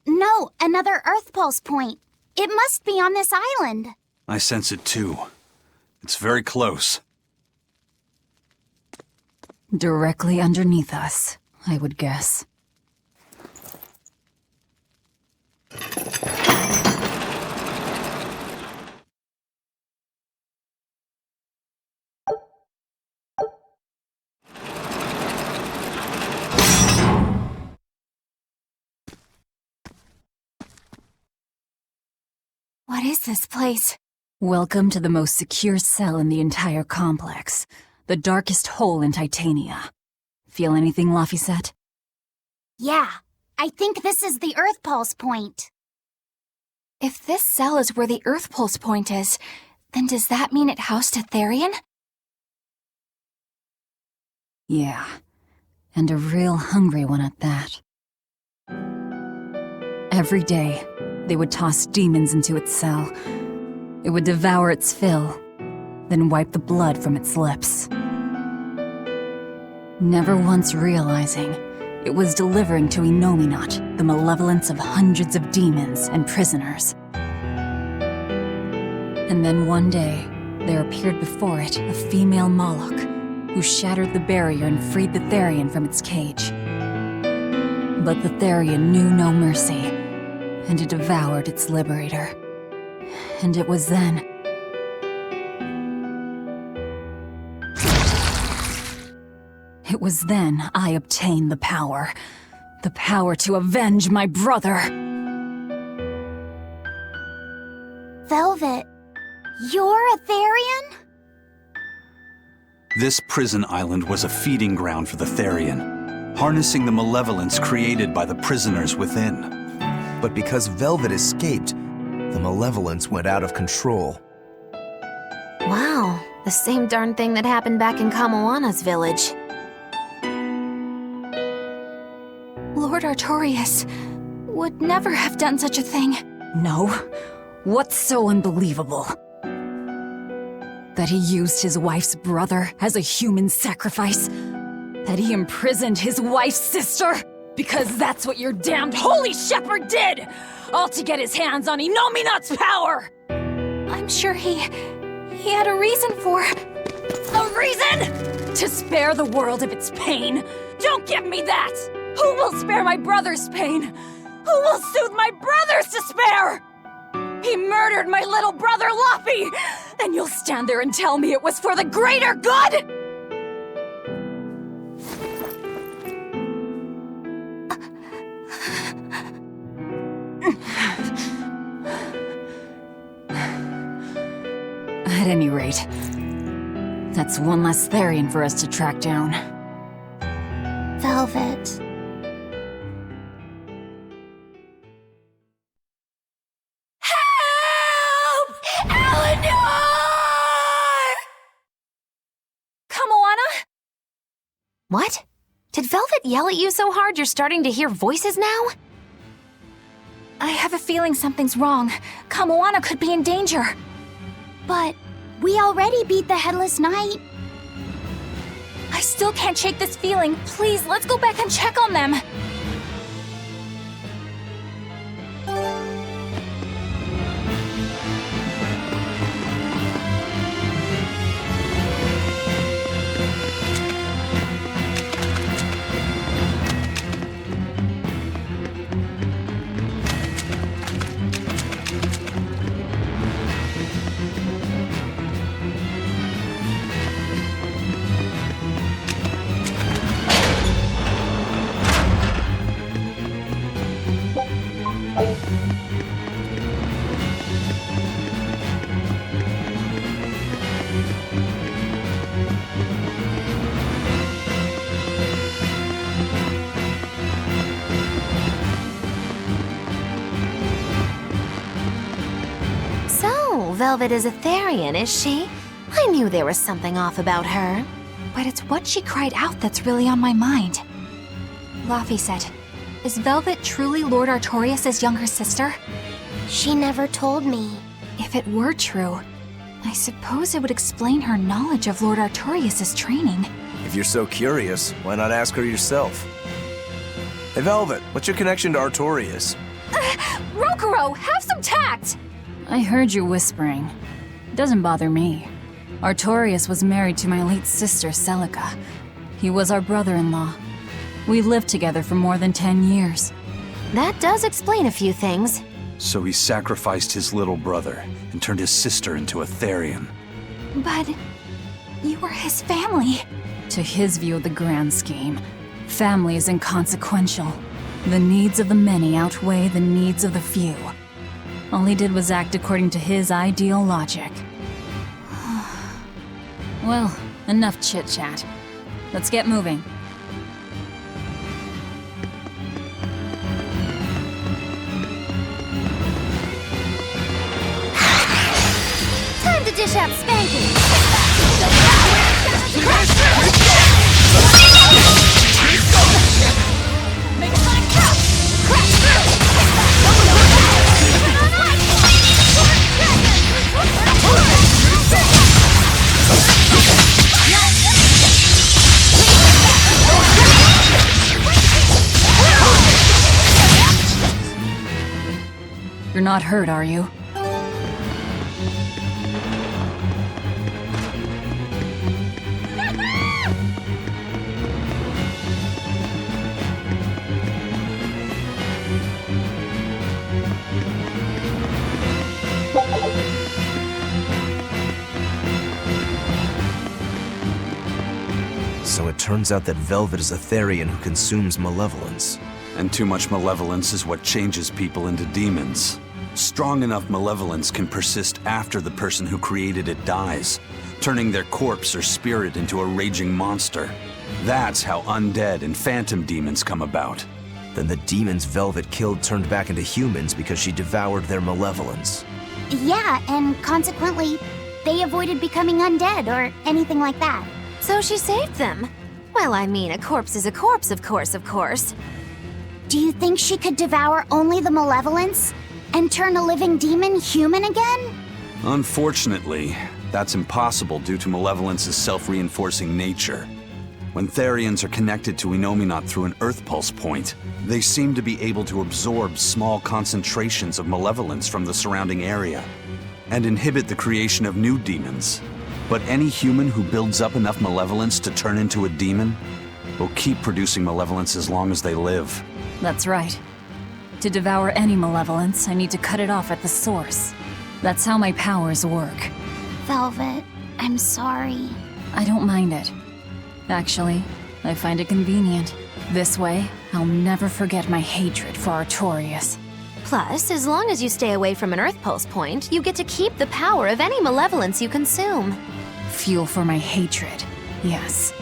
No, another Earth Pulse point. It must be on this island. I sense it too. It's very close. Directly underneath us, I would guess. What is this place? Welcome to the most secure cell in the entire complex. The darkest hole in Titania. Feel anything, Laphicet? Yeah, I think this is the Earth Pulse point. If this cell is where the Earth Pulse point is, then does that mean it housed a Therian? Yeah, and a real hungry one at that. Every day, they would toss demons into its cell. It would devour its fill, then wipe the blood from its lips. Never once realizing, it was delivering to Inominat the malevolence of hundreds of demons and prisoners. And then one day, there appeared before it a female Moloch, who shattered the barrier and freed the Therian from its cage. But the Therian knew no mercy, and it devoured its liberator. And it was then... It was then I obtained the power. The power to avenge my brother. Velvet, you're a Therian? This prison island was a feeding ground for the Therian, harnessing the malevolence created by the prisoners within. But because Velvet escaped, the malevolence went out of control. Wow, the same darn thing that happened back in Kamoana's village. Lord Artorius would never have done such a thing. No. What's so unbelievable? That he used his wife's brother as a human sacrifice? That he imprisoned his wife's sister? Because that's what your damned holy shepherd did! All to get his hands on Inominat's power! I'm sure he had a reason for... A reason? To spare the world of its pain? Don't give me that! Who will spare my brother's pain? Who will soothe my brother's despair? He murdered my little brother Loppy! And you'll stand there and tell me it was for the greater good?! At any rate, that's one less Therian for us to track down. Velvet. What? Did Velvet yell at you so hard you're starting to hear voices now? I have a feeling something's wrong. Kamoana could be in danger. But we already beat the Headless Knight. I still can't shake this feeling. Please, let's go back and check on them. Velvet is a Therian, is she? I knew there was something off about her. But it's what she cried out that's really on my mind. Laffy said, is Velvet truly Lord Artorius' younger sister? She never told me. If it were true, I suppose it would explain her knowledge of Lord Artorius' training. If you're so curious, why not ask her yourself? Hey Velvet, what's your connection to Artorius? Rokuro, have some tact! I heard you whispering. Doesn't bother me. Artorius was married to my late sister, Celica. He was our brother-in-law. We lived together for more than 10 years. That does explain a few things. So he sacrificed his little brother and turned his sister into a Therian. But you were his family. To his view of the grand scheme, family is inconsequential. The needs of the many outweigh the needs of the few. All he did was act according to his ideal logic. Well, enough chit-chat. Let's get moving. Time to dish out spanking! Make a sonic crouch! Crash through! not hurt, are you? So it turns out that Velvet is a Therian who consumes malevolence. And too much malevolence is what changes people into demons. Strong enough malevolence can persist after the person who created it dies, turning their corpse or spirit into a raging monster. That's how undead and phantom demons come about. Then the demons Velvet killed turned back into humans because she devoured their malevolence. Yeah, and consequently, they avoided becoming undead or anything like that. So she saved them. Well, I mean, a corpse is a corpse, of course. Do you think she could devour only the malevolence and turn a living demon human again? Unfortunately, that's impossible due to malevolence's self-reinforcing nature. When Therians are connected to Enominat through an Earth Pulse point, they seem to be able to absorb small concentrations of malevolence from the surrounding area and inhibit the creation of new demons. But any human who builds up enough malevolence to turn into a demon will keep producing malevolence as long as they live. That's right. To devour any malevolence, I need to cut it off at the source. That's how my powers work. Velvet, I'm sorry. I don't mind it. Actually, I find it convenient. This way, I'll never forget my hatred for Artorias. Plus, as long as you stay away from an Earth Pulse point, you get to keep the power of any malevolence you consume. Fuel for my hatred, yes.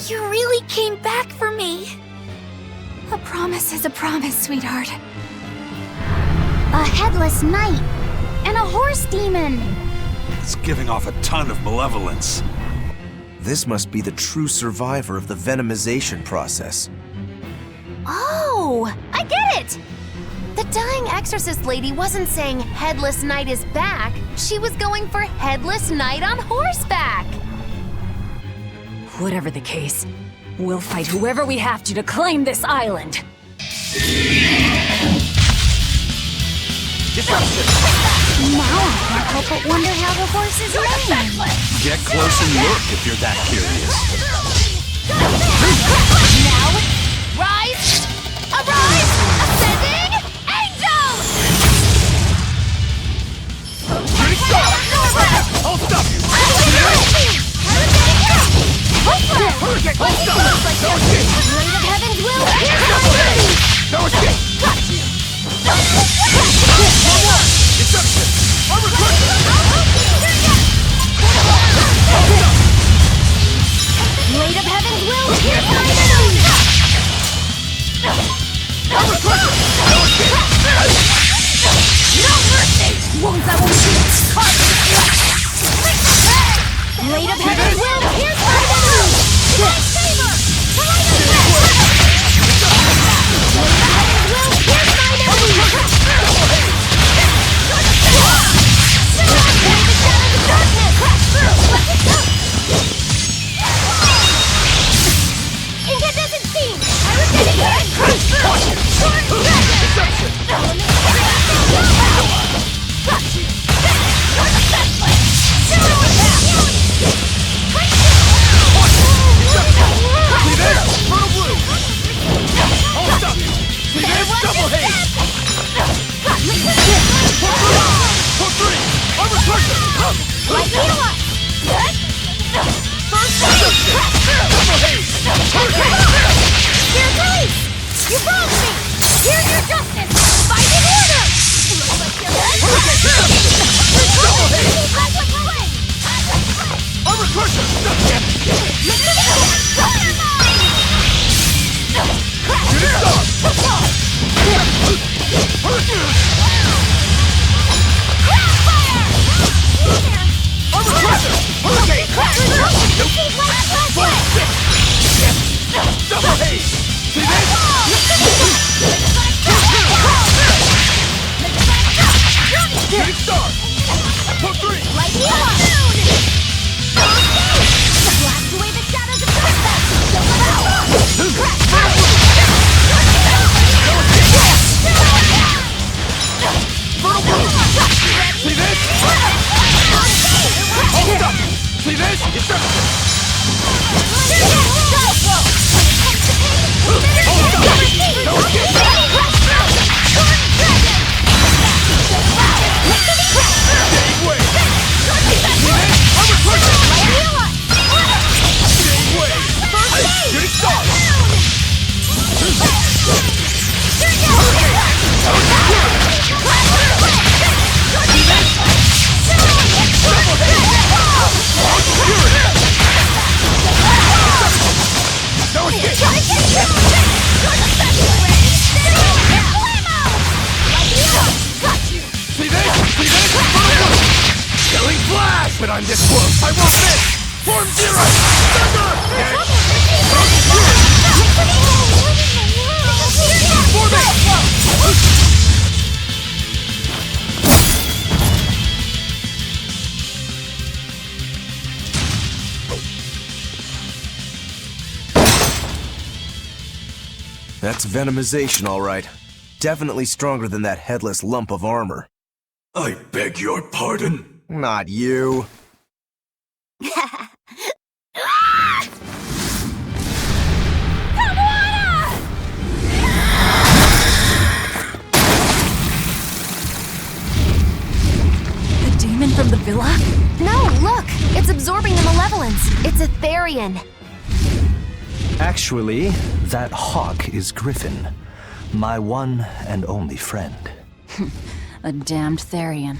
You really came back for me. A promise is a promise, sweetheart. A headless knight and a horse demon. It's giving off a ton of malevolence. This must be the true survivor of the venomization process. Oh, I get it! The dying exorcist lady wasn't saying Headless Knight is back. She was going for Headless Knight on horseback. Whatever the case, we'll fight whoever we have to claim this island. Disruption! Now I can't help but wonder how the horse is named. Get close and look if you're that curious. Now, rise! Arise! Ascending! Angels! I'll stop you! Blade of Heaven's will pierce my body! No escape! Got you! Deception! Blade of Heaven's will pierce my body! See this? Hold up! See this? It's a... But I'm this close! I want this! Form Zero! That's venomization, all right. Definitely stronger than that headless lump of armor. I beg your pardon? Not you. The demon from the villa? No, look! It's absorbing the malevolence. It's a Therian. Actually, that hawk is Griffin, my one and only friend. A damned Therian.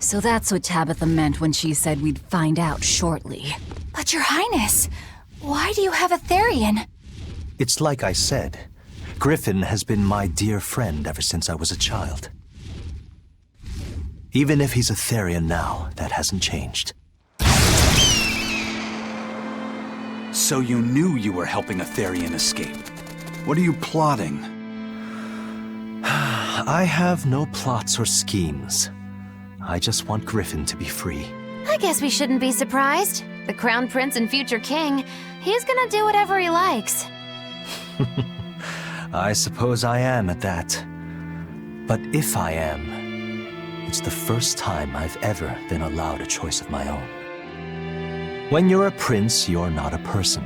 So that's what Tabitha meant when she said we'd find out shortly. But Your Highness, why do you have a Therian? It's like I said. Griffin has been my dear friend ever since I was a child. Even if he's a Therian now, that hasn't changed. So you knew you were helping a Therian escape. What are you plotting? I have no plots or schemes. I just want Griffin to be free. I guess we shouldn't be surprised. The Crown Prince and future king, he's gonna do whatever he likes. I suppose I am at that. But if I am, it's the first time I've ever been allowed a choice of my own. When you're a prince, you're not a person.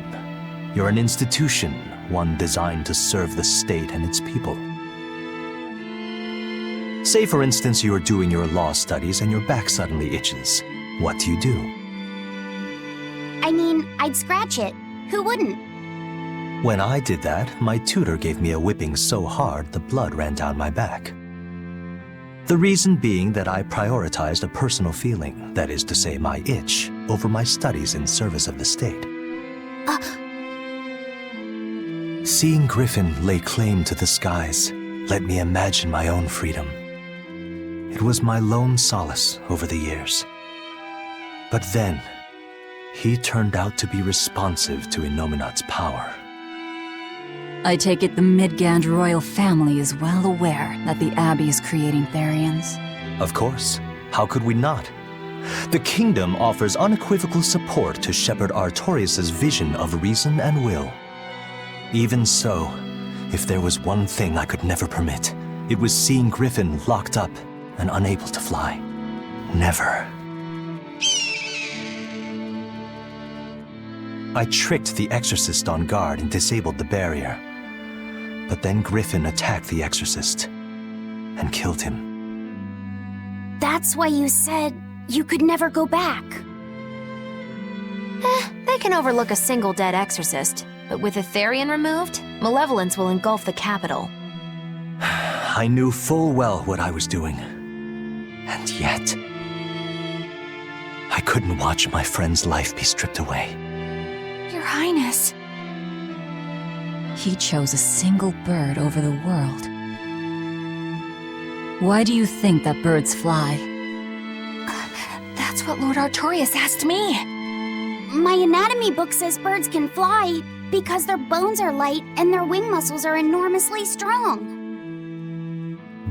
You're an institution, one designed to serve the state and its people. Say, for instance, you're doing your law studies and your back suddenly itches. What do you do? I mean, I'd scratch it. Who wouldn't? When I did that, my tutor gave me a whipping so hard the blood ran down my back. The reason being that I prioritized a personal feeling, that is to say my itch, over my studies in service of the state. Seeing Griffin lay claim to the skies let me imagine my own freedom. It was my lone solace over the years. But then, he turned out to be responsive to Innominat's power. I take it the Midgand royal family is well aware that the Abbey is creating Therians. Of course. How could we not? The kingdom offers unequivocal support to Shepherd Artorius' vision of reason and will. Even so, if there was one thing I could never permit, it was seeing Griffin locked up and unable to fly. Never. I tricked the Exorcist on guard and disabled the barrier. But then Griffin attacked the Exorcist and killed him. That's why you said you could never go back. They can overlook a single dead Exorcist, but with a Therian removed, malevolence will engulf the capital. I knew full well what I was doing. And yet, I couldn't watch my friend's life be stripped away. Your Highness. He chose a single bird over the world. Why do you think that birds fly? That's what Lord Artorius asked me. My anatomy book says birds can fly because their bones are light and their wing muscles are enormously strong.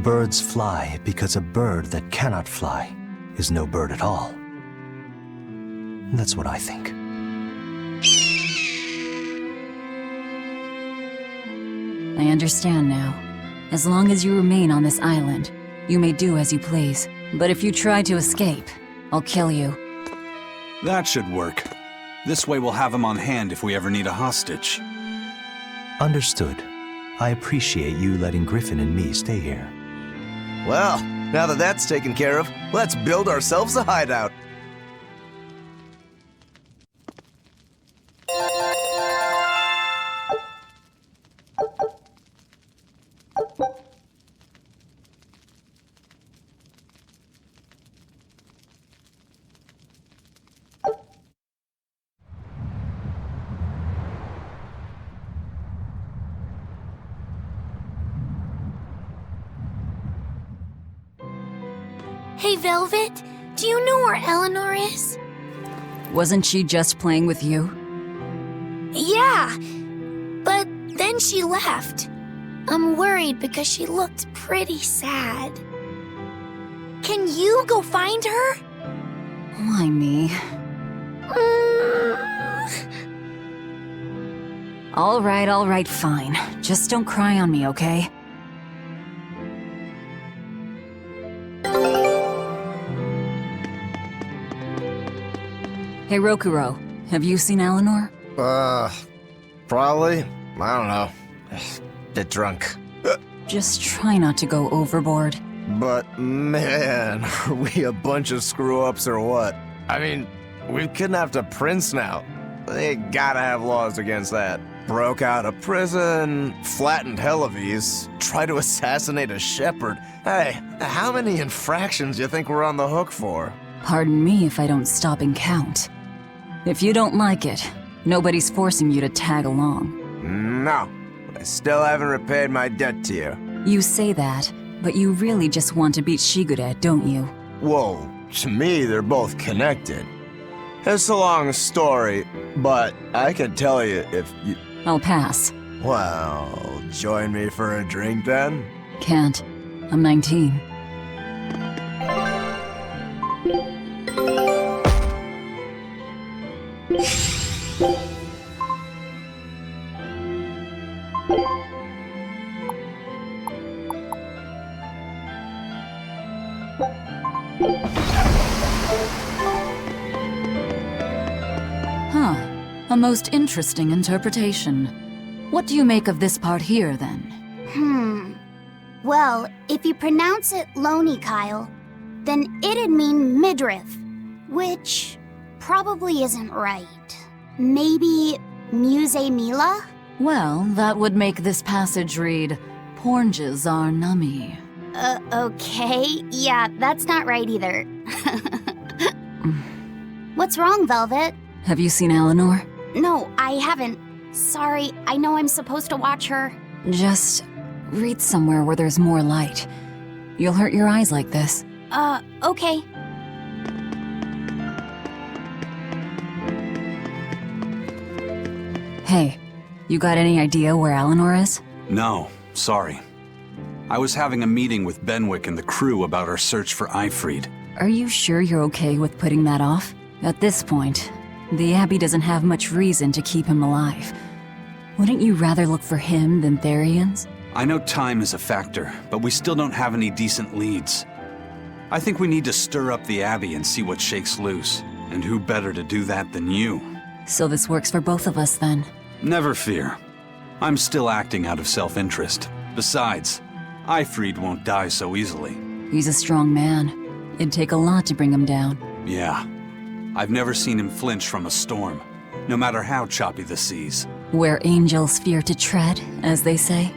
Birds fly because a bird that cannot fly is no bird at all. That's what I think. I understand now. As long as you remain on this island, you may do as you please. But if you try to escape, I'll kill you. That should work. This way we'll have him on hand if we ever need a hostage. Understood. I appreciate you letting Griffin and me stay here. Well, now that that's taken care of, let's build ourselves a hideout. Hey, Velvet, do you know where Eleanor is? Wasn't she just playing with you? Yeah, but then she left. I'm worried because she looked pretty sad. Can you go find her? Why me? All right, fine. Just don't cry on me, okay? Hey, Rokuro, have you seen Eleanor? Probably. I don't know. Bit drunk. Just try not to go overboard. But man, are we a bunch of screw-ups or what? I mean, we've kidnapped a prince now. They gotta have laws against that. Broke out of prison, flattened Helives, tried to assassinate a shepherd. Hey, how many infractions do you think we're on the hook for? Pardon me if I don't stop and count. If you don't like it, nobody's forcing you to tag along. No, I still haven't repaid my debt to you. You say that, but you really just want to beat Shigure, don't you? Whoa, to me they're both connected. It's a long story, but I can tell you if you... I'll pass. Well, join me for a drink then? Can't. I'm 19. Huh. A most interesting interpretation. What do you make of this part here, then? Well, if you pronounce it Loney Kyle, then it'd mean midriff, which probably isn't right. Maybe Muse Mila? Well, that would make this passage read, Pornges are nummy. Okay. Yeah, that's not right either. What's wrong, Velvet? Have you seen Eleanor? No, I haven't. Sorry, I know I'm supposed to watch her. Just read somewhere where there's more light. You'll hurt your eyes like this. Okay. Hey, you got any idea where Eleanor is? No, sorry. I was having a meeting with Benwick and the crew about our search for Eifried. Are you sure you're okay with putting that off? At this point, the Abbey doesn't have much reason to keep him alive. Wouldn't you rather look for him than Therians? I know time is a factor, but we still don't have any decent leads. I think we need to stir up the Abbey and see what shakes loose. And who better to do that than you? So this works for both of us, then? Never fear. I'm still acting out of self-interest. Besides, Eifried won't die so easily. He's a strong man. It'd take a lot to bring him down. Yeah. I've never seen him flinch from a storm, no matter how choppy the seas. Where angels fear to tread, as they say.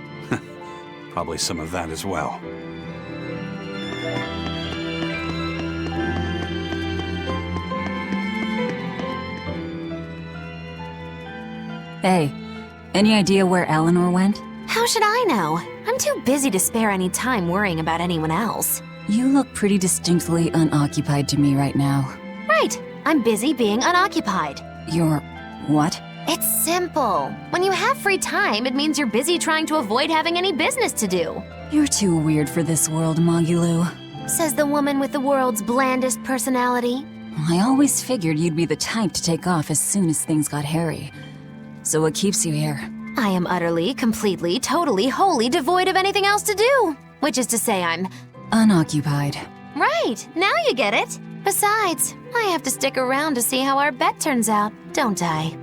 Probably some of that as well. Hey, any idea where Eleanor went? How should I know? I'm too busy to spare any time worrying about anyone else. You look pretty distinctly unoccupied to me right now. Right. I'm busy being unoccupied. You're... what? It's simple. When you have free time, it means you're busy trying to avoid having any business to do. You're too weird for this world, Magilou. Says the woman with the world's blandest personality. I always figured you'd be the type to take off as soon as things got hairy. So what keeps you here? I am utterly, completely, totally, wholly devoid of anything else to do. Which is to say I'm... unoccupied. Right, now you get it. Besides, I have to stick around to see how our bet turns out, don't I?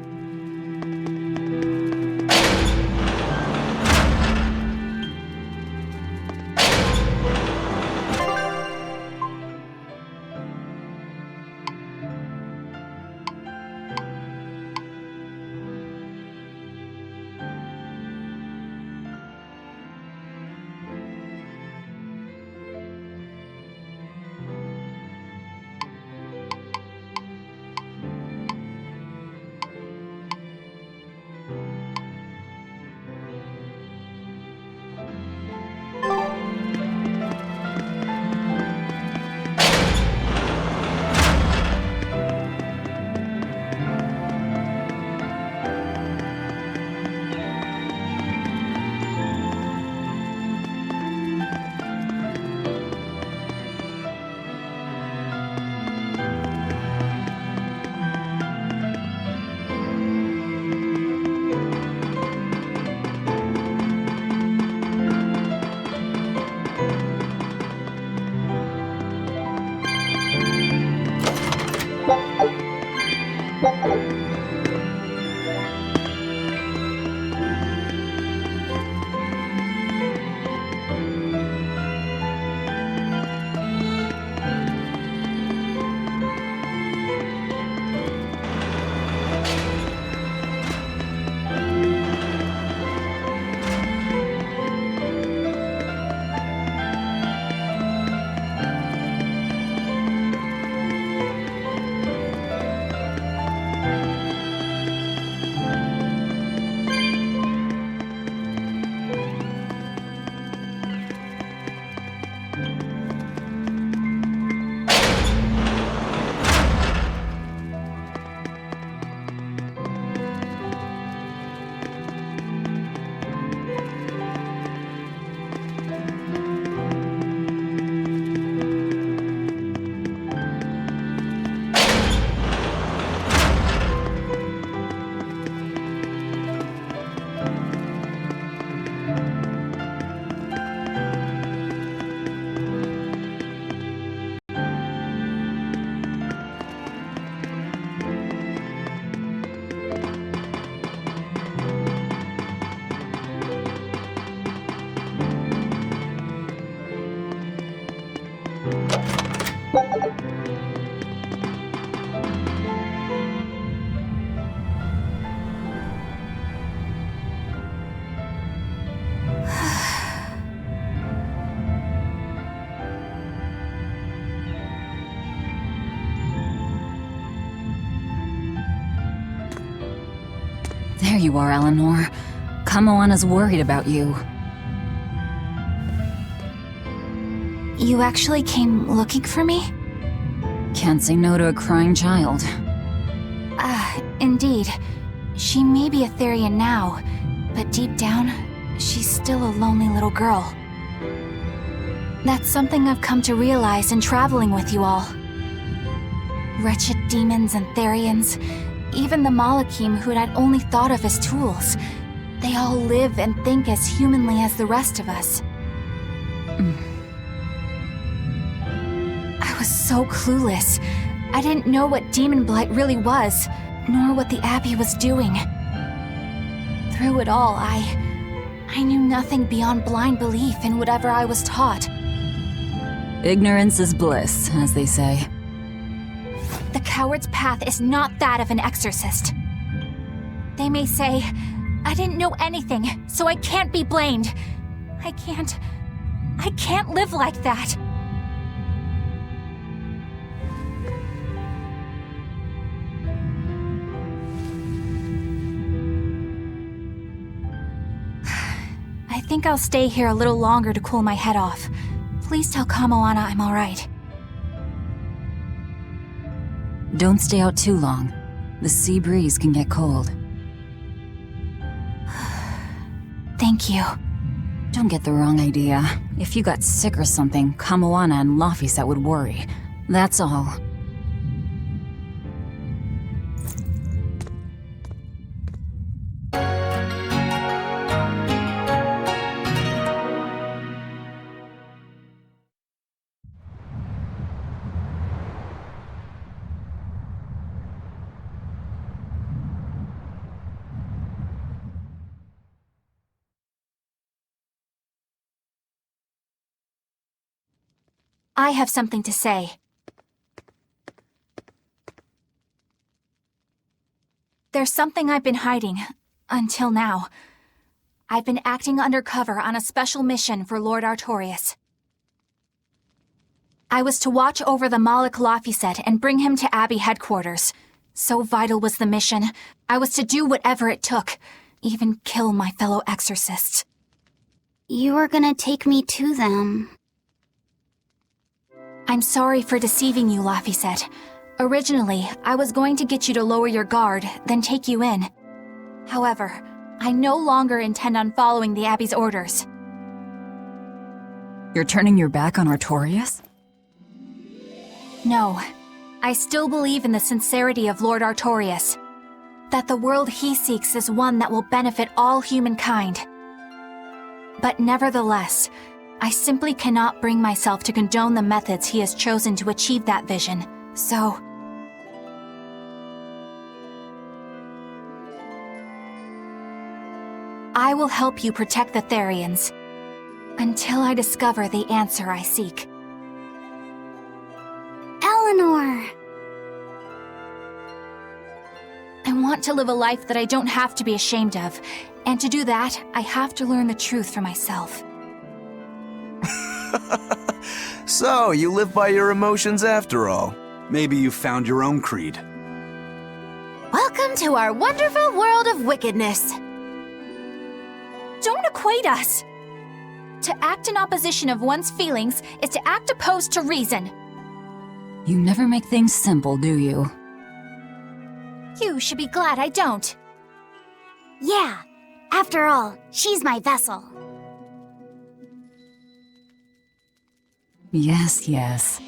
There you are, Eleanor. Kamoana's worried about you. You actually came looking for me? Can't say no to a crying child. Indeed. She may be a Therian now, but deep down, she's still a lonely little girl. That's something I've come to realize in traveling with you all. Wretched demons and Therians, even the Malakim who I'd only thought of as tools, they all live and think as humanly as the rest of us. I was so clueless. I didn't know what demon blight really was, nor what the Abbey was doing. Through it all, I knew nothing beyond blind belief in whatever I was taught. Ignorance is bliss, as they say. The coward's path is not that of an exorcist. They may say, I didn't know anything, so I can't be blamed. I can't live like that. I think I'll stay here a little longer to cool my head off. Please tell Kamoana I'm alright. Don't stay out too long. The sea breeze can get cold. Thank you. Don't get the wrong idea. If you got sick or something, Kamoana and Laphicet would worry. That's all. I have something to say. There's something I've been hiding, until now. I've been acting undercover on a special mission for Lord Artorias. I was to watch over the Malik Laphicet and bring him to Abbey headquarters. So vital was the mission, I was to do whatever it took, even kill my fellow exorcists. You were gonna take me to them. I'm sorry for deceiving you, Laphicet. Originally, I was going to get you to lower your guard, then take you in. However, I no longer intend on following the Abbey's orders. You're turning your back on Artorias? No. I still believe in the sincerity of Lord Artorias. That the world he seeks is one that will benefit all humankind. But nevertheless, I simply cannot bring myself to condone the methods he has chosen to achieve that vision, so... I will help you protect the Therians, until I discover the answer I seek. Eleanor! I want to live a life that I don't have to be ashamed of, and to do that, I have to learn the truth for myself. So, you live by your emotions after all. Maybe you found your own creed. Welcome to our wonderful world of wickedness. Don't equate us! To act in opposition of one's feelings is to act opposed to reason. You never make things simple, do you? You should be glad I don't. Yeah. After all, she's my vessel. Yes, yes.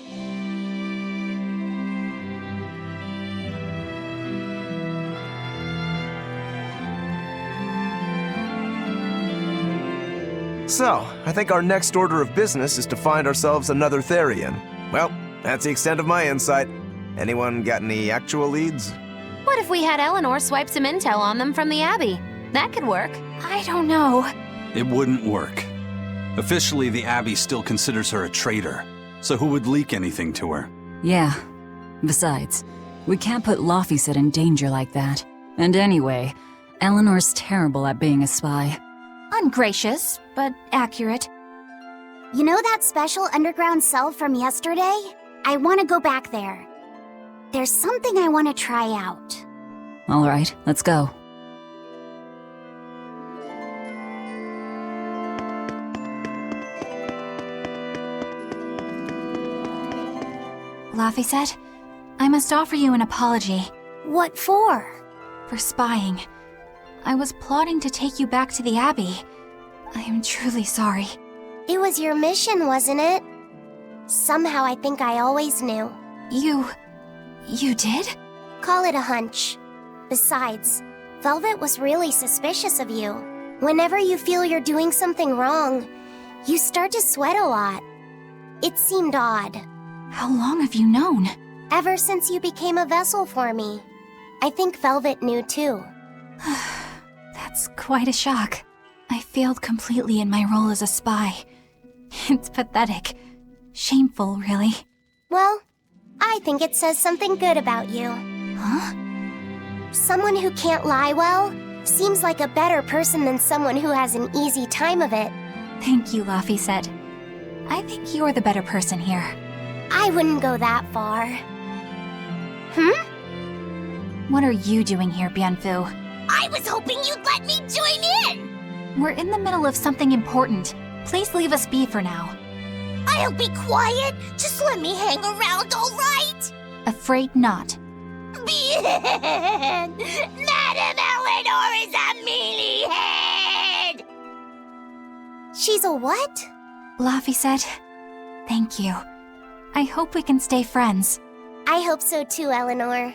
So, I think our next order of business is to find ourselves another Therian. Well, that's the extent of my insight. Anyone got any actual leads? What if we had Eleanor swipe some intel on them from the Abbey? That could work. I don't know. It wouldn't work. Officially, the Abbey still considers her a traitor. So who would leak anything to her? Yeah. Besides, we can't put Laphicet in danger like that. And anyway, Eleanor's terrible at being a spy. Ungracious, but accurate. You know that special underground cell from yesterday? I want to go back there. There's something I want to try out. All right, let's go. Laphicet, I must offer you an apology. What for? For spying. I was plotting to take you back to the Abbey. I am truly sorry. It was your mission, wasn't it? Somehow I think I always knew. You did? Call it a hunch. Besides, Velvet was really suspicious of you. Whenever you feel you're doing something wrong, you start to sweat a lot. It seemed odd. How long have you known? Ever since you became a vessel for me. I think Velvet knew too. That's quite a shock. I failed completely in my role as a spy. It's pathetic. Shameful, really. Well, I think it says something good about you. Huh? Someone who can't lie well seems like a better person than someone who has an easy time of it. Thank you, Laphicet. I think you're the better person here. I wouldn't go that far. What are you doing here, Bienfu? I was hoping you'd let me join in! We're in the middle of something important. Please leave us be for now. I'll be quiet. Just let me hang around, all right? Afraid not. Bien! Madame Eleanor is a mealy-head! She's a what? Laphicet, thank you. I hope we can stay friends. I hope so too, Eleanor.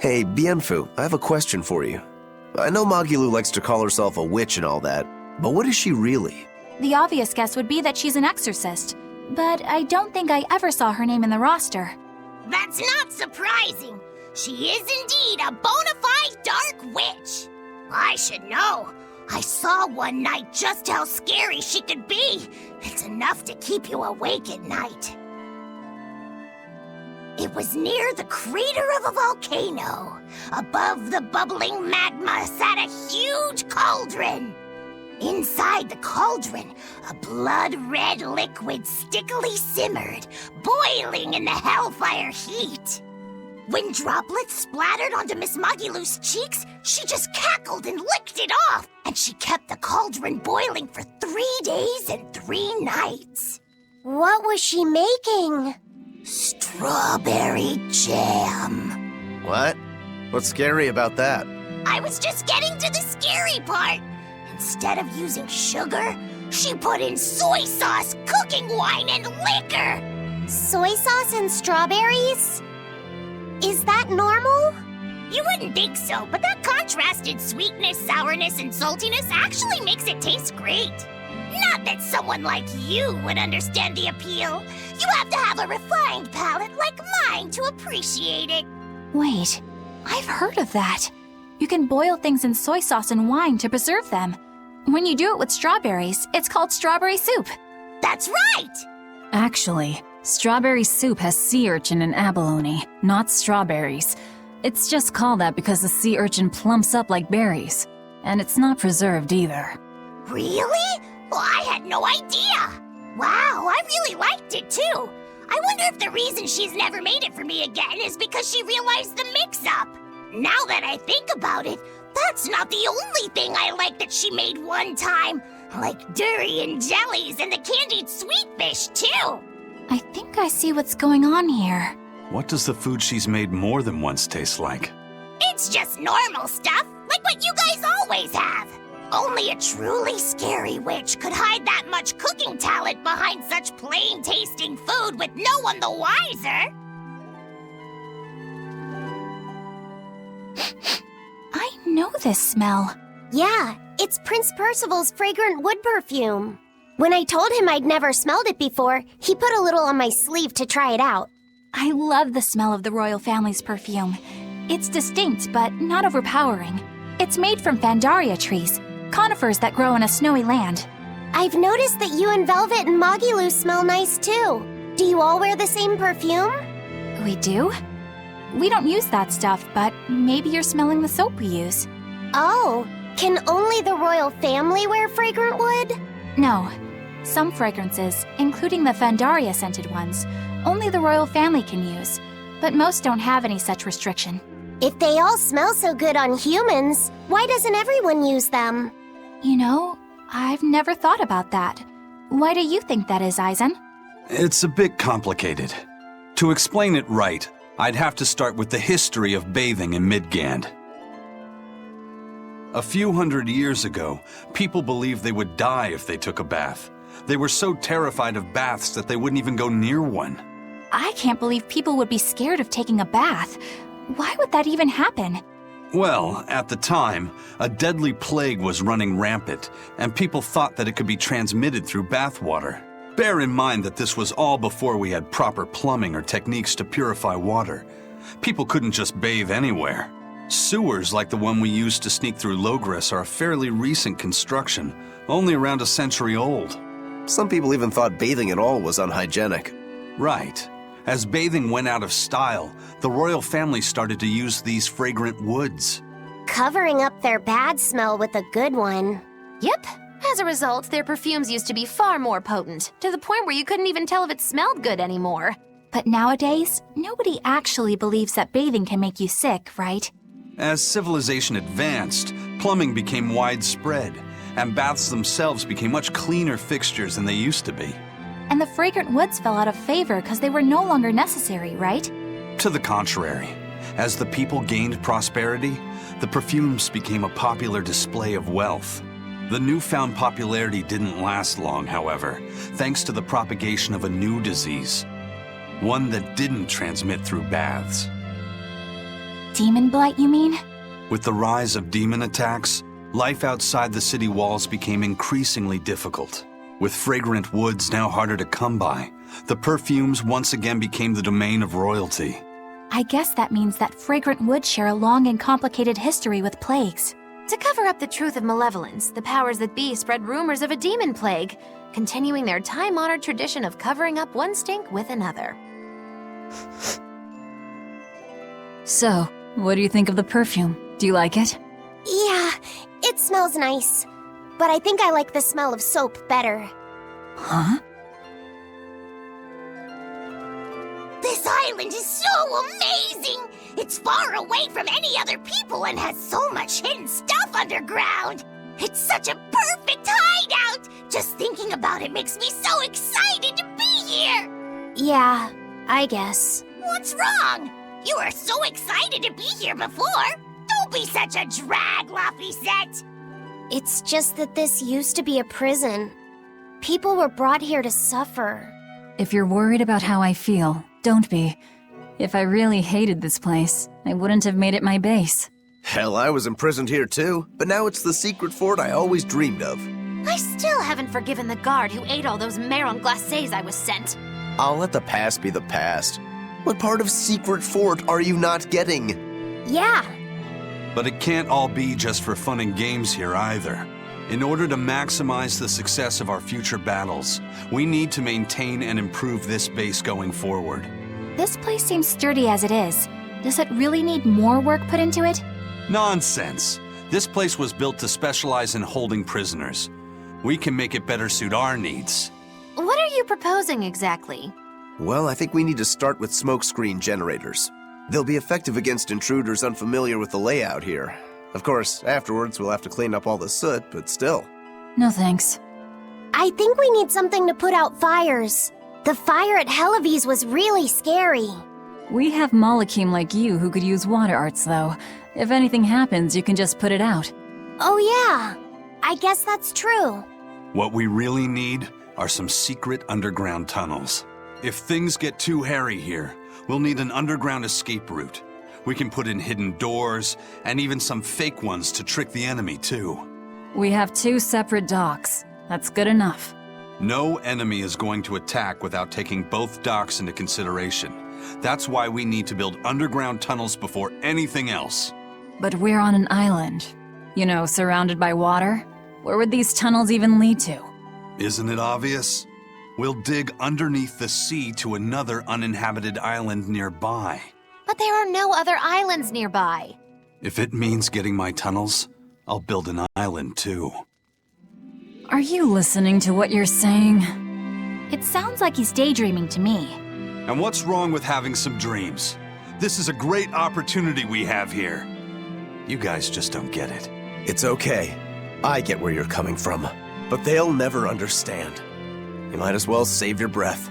Hey, Bienfu, I have a question for you. I know Magilou likes to call herself a witch and all that, but what is she really? The obvious guess would be that she's an exorcist, but I don't think I ever saw her name in the roster. That's not surprising. She is indeed a bona fide dark witch. I should know. I saw one night just how scary she could be. It's enough to keep you awake at night. It was near the crater of a volcano. Above the bubbling magma sat a huge cauldron. Inside the cauldron, a blood-red liquid stickily simmered, boiling in the hellfire heat. When droplets splattered onto Miss Magilou's cheeks, she just cackled and licked it off, and she kept the cauldron boiling for 3 days and 3 nights. What was she making? Strawberry jam. What? What's scary about that? I was just getting to the scary part. Instead of using sugar, she put in soy sauce, cooking wine, and liquor. Soy sauce and strawberries? Is that normal? You wouldn't think so, but that contrasted sweetness, sourness, and saltiness actually makes it taste great. Not that someone like you would understand the appeal. You have to have a refined palate like mine to appreciate it. Wait, I've heard of that. You can boil things in soy sauce and wine to preserve them. When you do it with strawberries, it's called strawberry soup. That's right! Actually, strawberry soup has sea urchin and abalone, not strawberries. It's just called that because the sea urchin plumps up like berries. And it's not preserved either. Really? Well, I had no idea. Wow, I really liked it too. I wonder if the reason she's never made it for me again is because she realized the mix-up. Now that I think about it, that's not the only thing I like that she made one time. Like durian jellies and the candied sweet fish too. I think I see what's going on here. What does the food she's made more than once taste like? It's just normal stuff, like what you guys always have. Only a truly scary witch could hide that much cooking talent behind such plain-tasting food with no one the wiser. I know this smell. Yeah, it's Prince Percival's fragrant wood perfume. When I told him I'd never smelled it before, he put a little on my sleeve to try it out. I love the smell of the royal family's perfume. It's distinct, but not overpowering. It's made from Fandaria trees, conifers that grow in a snowy land. I've noticed that you and Velvet and Magilou smell nice too. Do you all wear the same perfume? We do? We don't use that stuff, but maybe you're smelling the soap we use. Oh, can only the royal family wear fragrant wood? No. Some fragrances, including the Fandaria scented ones, only the royal family can use, but most don't have any such restriction. If they all smell so good on humans, why doesn't everyone use them? You know, I've never thought about that. Why do you think that is, Eisen? It's a bit complicated. To explain it right, I'd have to start with the history of bathing in Midgand. A few hundred years ago, people believed they would die if they took a bath. They were so terrified of baths that they wouldn't even go near one. I can't believe people would be scared of taking a bath. Why would that even happen? Well, at the time, a deadly plague was running rampant, and people thought that it could be transmitted through bathwater. Bear in mind that this was all before we had proper plumbing or techniques to purify water. People couldn't just bathe anywhere. Sewers like the one we used to sneak through Logres are a fairly recent construction, only around a century old. Some people even thought bathing at all was unhygienic. Right. As bathing went out of style, the royal family started to use these fragrant woods. Covering up their bad smell with a good one. Yep. As a result, their perfumes used to be far more potent, to the point where you couldn't even tell if it smelled good anymore. But nowadays, nobody actually believes that bathing can make you sick, right? As civilization advanced, plumbing became widespread, and baths themselves became much cleaner fixtures than they used to be. And the fragrant woods fell out of favor because they were no longer necessary, right? To the contrary, as the people gained prosperity, the perfumes became a popular display of wealth. The newfound popularity didn't last long, however, thanks to the propagation of a new disease. One that didn't transmit through baths. Demon blight, you mean? With the rise of demon attacks, life outside the city walls became increasingly difficult. With fragrant woods now harder to come by, the perfumes once again became the domain of royalty. I guess that means that fragrant woods share a long and complicated history with plagues. To cover up the truth of malevolence, the powers that be spread rumors of a demon plague, continuing their time-honored tradition of covering up one stink with another. So, what do you think of the perfume? Do you like it? Yeah, it smells nice. But I think I like the smell of soap better. Huh? This island is so amazing! It's far away from any other people and has so much hidden stuff underground! It's such a perfect hideout! Just thinking about it makes me so excited to be here! Yeah, I guess. What's wrong? You were so excited to be here before! Don't be such a drag, Laphicet! It's just that this used to be a prison. People were brought here to suffer. If you're worried about how I feel, don't be. If I really hated this place, I wouldn't have made it my base. Hell, I was imprisoned here too, but now it's the secret fort I always dreamed of. I still haven't forgiven the guard who ate all those marron glacés I was sent. I'll let the past be the past. What part of secret fort are you not getting? Yeah. But it can't all be just for fun and games here either. In order to maximize the success of our future battles, we need to maintain and improve this base going forward. This place seems sturdy as it is. Does it really need more work put into it? Nonsense! This place was built to specialize in holding prisoners. We can make it better suit our needs. What are you proposing exactly? Well, I think we need to start with smokescreen generators. They'll be effective against intruders unfamiliar with the layout here. Of course, afterwards we'll have to clean up all the soot, but still. No thanks. I think we need something to put out fires. The fire at Helavis was really scary. We have Malakim like you who could use water arts, though. If anything happens, you can just put it out. Oh yeah, I guess that's true. What we really need are some secret underground tunnels. If things get too hairy here, we'll need an underground escape route. We can put in hidden doors, and even some fake ones to trick the enemy, too. We have 2 separate docks. That's good enough. No enemy is going to attack without taking both docks into consideration. That's why we need to build underground tunnels before anything else. But we're on an island. You know, surrounded by water. Where would these tunnels even lead to? Isn't it obvious? We'll dig underneath the sea to another uninhabited island nearby. But there are no other islands nearby. If it means getting my tunnels, I'll build an island too. Are you listening to what you're saying? It sounds like he's daydreaming to me. And what's wrong with having some dreams? This is a great opportunity we have here. You guys just don't get it. It's okay. I get where you're coming from. But they'll never understand. You might as well save your breath.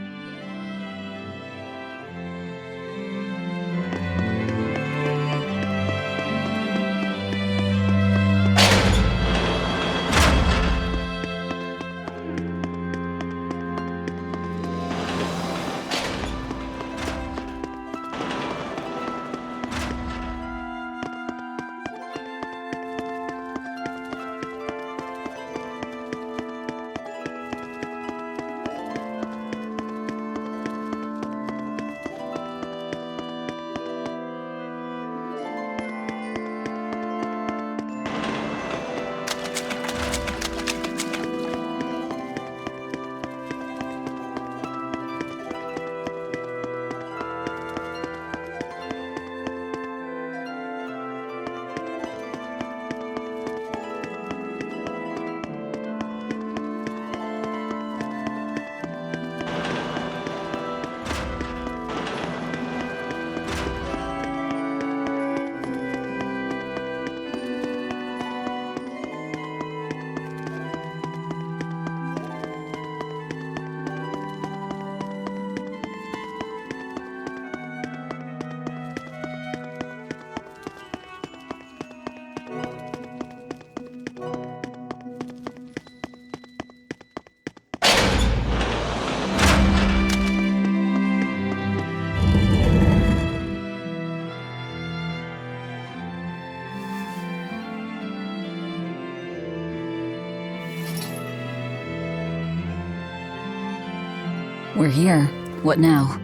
We're here. What now?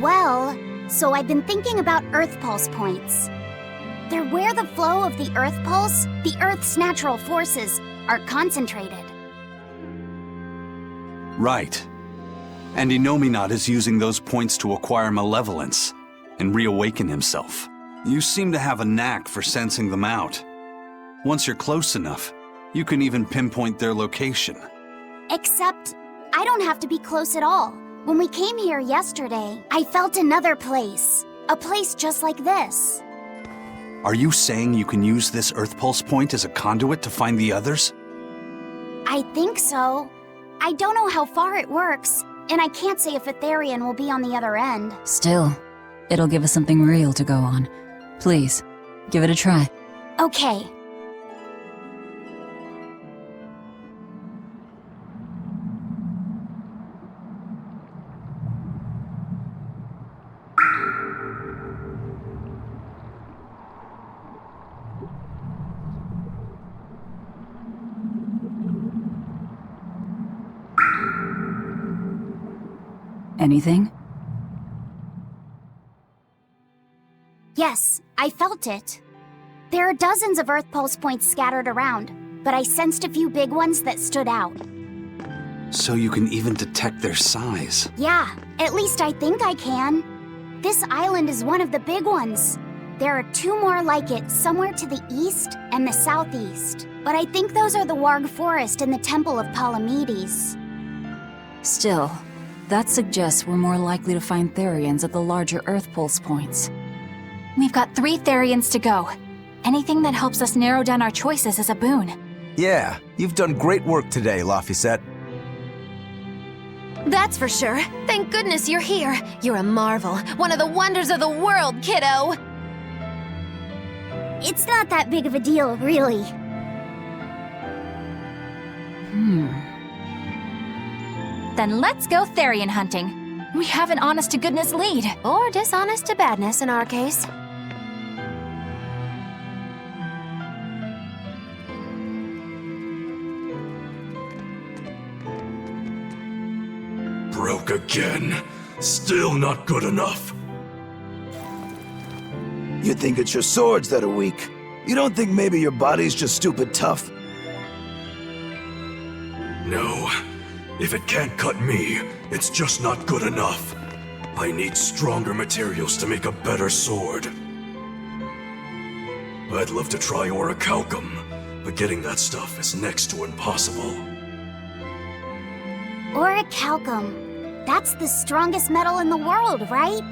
Well, so I've been thinking about Earth Pulse points. They're where the flow of the Earth pulse, the Earth's natural forces, are concentrated. Right. And Innominat is using those points to acquire malevolence and reawaken himself. You seem to have a knack for sensing them out. Once you're close enough, you can even pinpoint their location. Except, I don't have to be close at all. When we came here yesterday, I felt another place. A place just like this. Are you saying you can use this Earth Pulse point as a conduit to find the others? I think so. I don't know how far it works, and I can't say if Etherian will be on the other end. Still, it'll give us something real to go on. Please, give it a try. Okay. Anything? Yes, I felt it. There are dozens of Earth Pulse points scattered around, but I sensed a few big ones that stood out. So you can even detect their size. Yeah, at least I think I can. This island is one of the big ones. There are two more like it somewhere to the east and the southeast. But I think those are the Warg Forest and the Temple of Palamedes. Still, that suggests we're more likely to find Therians at the larger Earth Pulse points. We've got 3 Therians to go. Anything that helps us narrow down our choices is a boon. Yeah, you've done great work today, Laphicet. That's for sure. Thank goodness you're here. You're a marvel. One of the wonders of the world, kiddo. It's not that big of a deal, really. Then let's go Therian hunting. We have an honest-to-goodness lead. Or dishonest-to-badness in our case. Broke again. Still not good enough. You think it's your swords that are weak? You don't think maybe your body's just stupid tough? No. If it can't cut me, it's just not good enough. I need stronger materials to make a better sword. I'd love to try orichalcum, but getting that stuff is next to impossible. Orichalcum. That's the strongest metal in the world, right?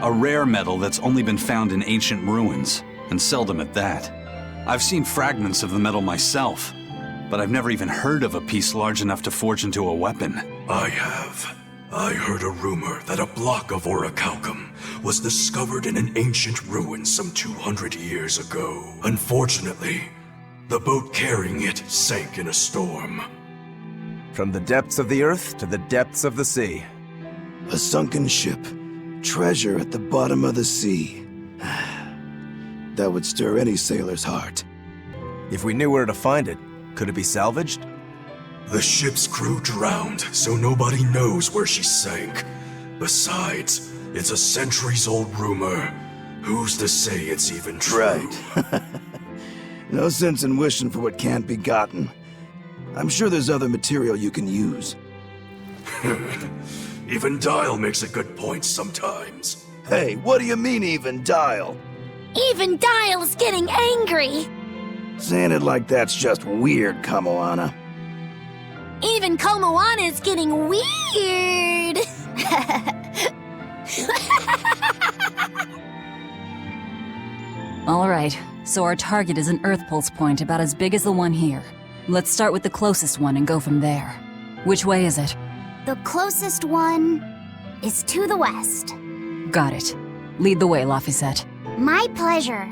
A rare metal that's only been found in ancient ruins, and seldom at that. I've seen fragments of the metal myself, but I've never even heard of a piece large enough to forge into a weapon. I have. I heard a rumor that a block of orichalcum was discovered in an ancient ruin some 200 years ago. Unfortunately, the boat carrying it sank in a storm. From the depths of the earth to the depths of the sea. A sunken ship. Treasure at the bottom of the sea. That would stir any sailor's heart. If we knew where to find it, could it be salvaged? The ship's crew drowned, so nobody knows where she sank. Besides, it's a centuries-old rumor. Who's to say it's even true? Right. No sense in wishing for what can't be gotten. I'm sure there's other material you can use. Even Dial makes a good point sometimes. Hey, what do you mean, even Dial? Even Dial's getting angry! Saying it like that's just weird, Kamoana. Even Komoana's getting weird! Alright, so our target is an Earth Pulse point about as big as the one here. Let's start with the closest one and go from there. Which way is it? The closest one is to the west. Got it. Lead the way, Laphicet. My pleasure.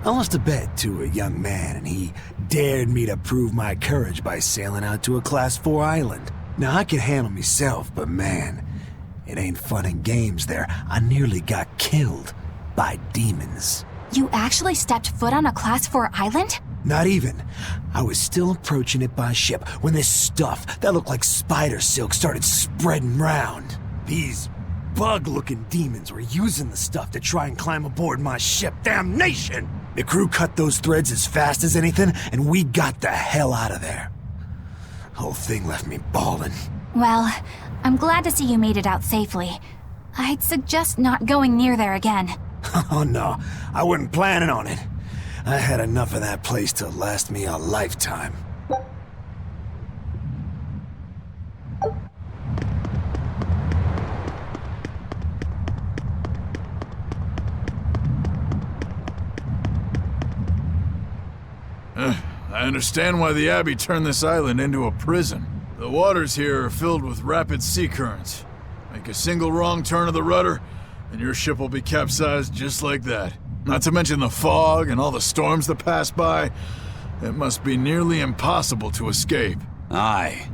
I lost a bet to a young man, and he dared me to prove my courage by sailing out to a Class 4 island. Now, I can handle myself, but man, It ain't fun and games there. I nearly got killed by demons. You actually stepped foot on a Class 4 island? Not even. I was still approaching it by ship when this stuff that looked like spider silk started spreading round. These bug-looking demons were using the stuff to try and climb aboard my ship. Damnation! The crew cut those threads as fast as anything, and we got the hell out of there. Whole thing left me bawling. Well, I'm glad to see you made it out safely. I'd suggest not going near there again. Oh no, I wasn't planning on it. I had enough of that place to last me a lifetime. I understand why the Abbey turned this island into a prison. The waters here are filled with rapid sea currents. Make a single wrong turn of the rudder, and your ship will be capsized just like that. Not to mention the fog and all the storms that pass by. It must be nearly impossible to escape. Aye.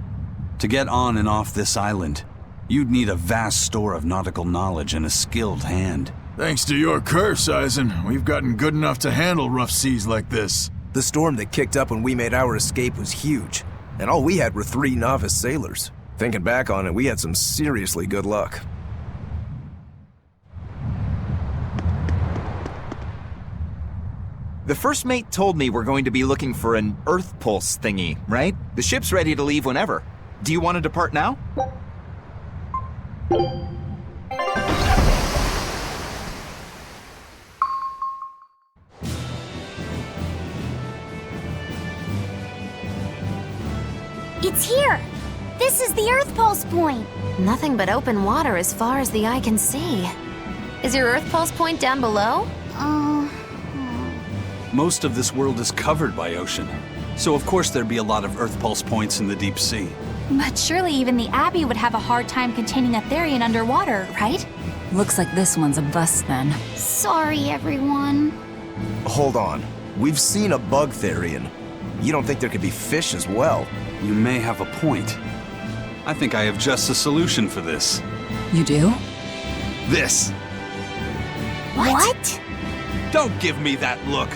To get on and off this island, you'd need a vast store of nautical knowledge and a skilled hand. Thanks to your curse, Eisen, we've gotten good enough to handle rough seas like this. The storm that kicked up when we made our escape was huge, and all we had were 3 novice sailors. Thinking back on it, we had some seriously good luck. The first mate told me we're going to be looking for an Earth Pulse thingy, right? The ship's ready to leave whenever. Do you want to depart now? It's here! This is the Earth Pulse point! Nothing but open water as far as the eye can see. Is your Earth Pulse point down below? Most of this world is covered by ocean, so of course there'd be a lot of Earth Pulse points in the deep sea. But surely even the Abbey would have a hard time containing a Therian underwater, right? Looks like this one's a bust then. Sorry, everyone. Hold on. We've seen a bug Therian. You don't think there could be fish as well? You may have a point. I think I have just a solution for this. You do? This. What? Don't give me that look.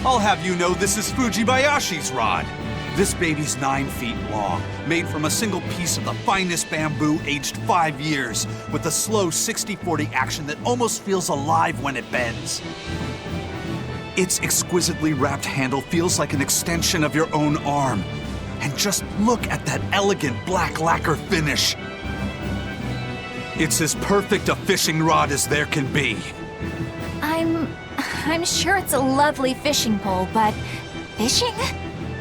I'll have you know this is Fujibayashi's rod. This baby's 9 feet long, made from a single piece of the finest bamboo aged 5 years, with a slow 60-40 action that almost feels alive when it bends. Its exquisitely wrapped handle feels like an extension of your own arm. And just look at that elegant black lacquer finish. It's as perfect a fishing rod as there can be. I'm sure it's a lovely fishing pole, but fishing?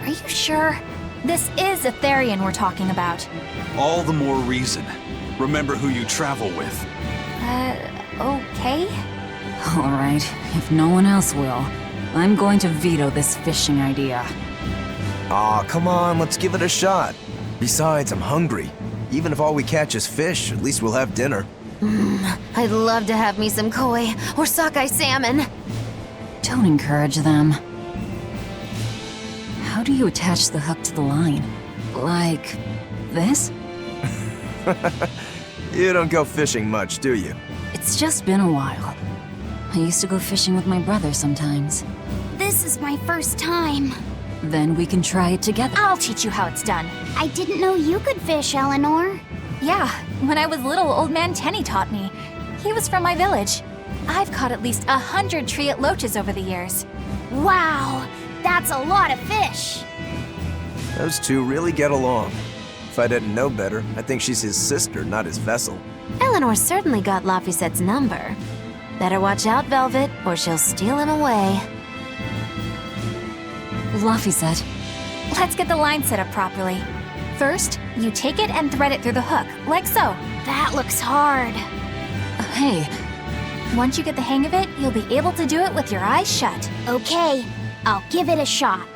Are you sure? This is a Therian we're talking about. All the more reason. Remember who you travel with. Okay? All right, if no one else will, I'm going to veto this fishing idea. Aw, come on, let's give it a shot. Besides, I'm hungry. Even if all we catch is fish, at least we'll have dinner. I'd love to have me some koi or sockeye salmon. Don't encourage them. How do you attach the hook to the line? Like this? You don't go fishing much, do you? It's just been a while. I used to go fishing with my brother sometimes. This is my first time. Then we can try it together. I'll teach you how it's done. I didn't know you could fish, Eleanor. Yeah, when I was little, Old Man Tenny taught me. He was from my village. I've caught at least 100 triot loaches over the years. Wow, that's a lot of fish. Those two really get along. If I didn't know better, I think she's his sister, not his vessel. Eleanor certainly got Lafisette's number. Better watch out, Velvet, or she'll steal him away. Lafisette. Let's get the line set up properly. First, you take it and thread it through the hook, like so. That looks hard. Hey. Once you get the hang of it, you'll be able to do it with your eyes shut. Okay, I'll give it a shot.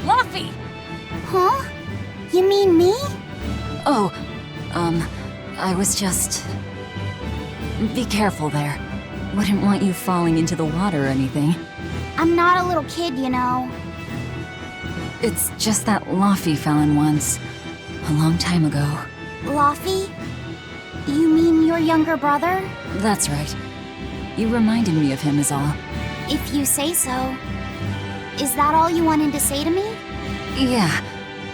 Laffy! Huh? You mean me? Oh, I was just... Be careful there. Wouldn't want you falling into the water or anything. I'm not a little kid, you know. It's just that Laffy fell in once. A long time ago. Laffy? You mean your younger brother? That's right. You reminded me of him is all. If you say so. Is that all you wanted to say to me? Yeah,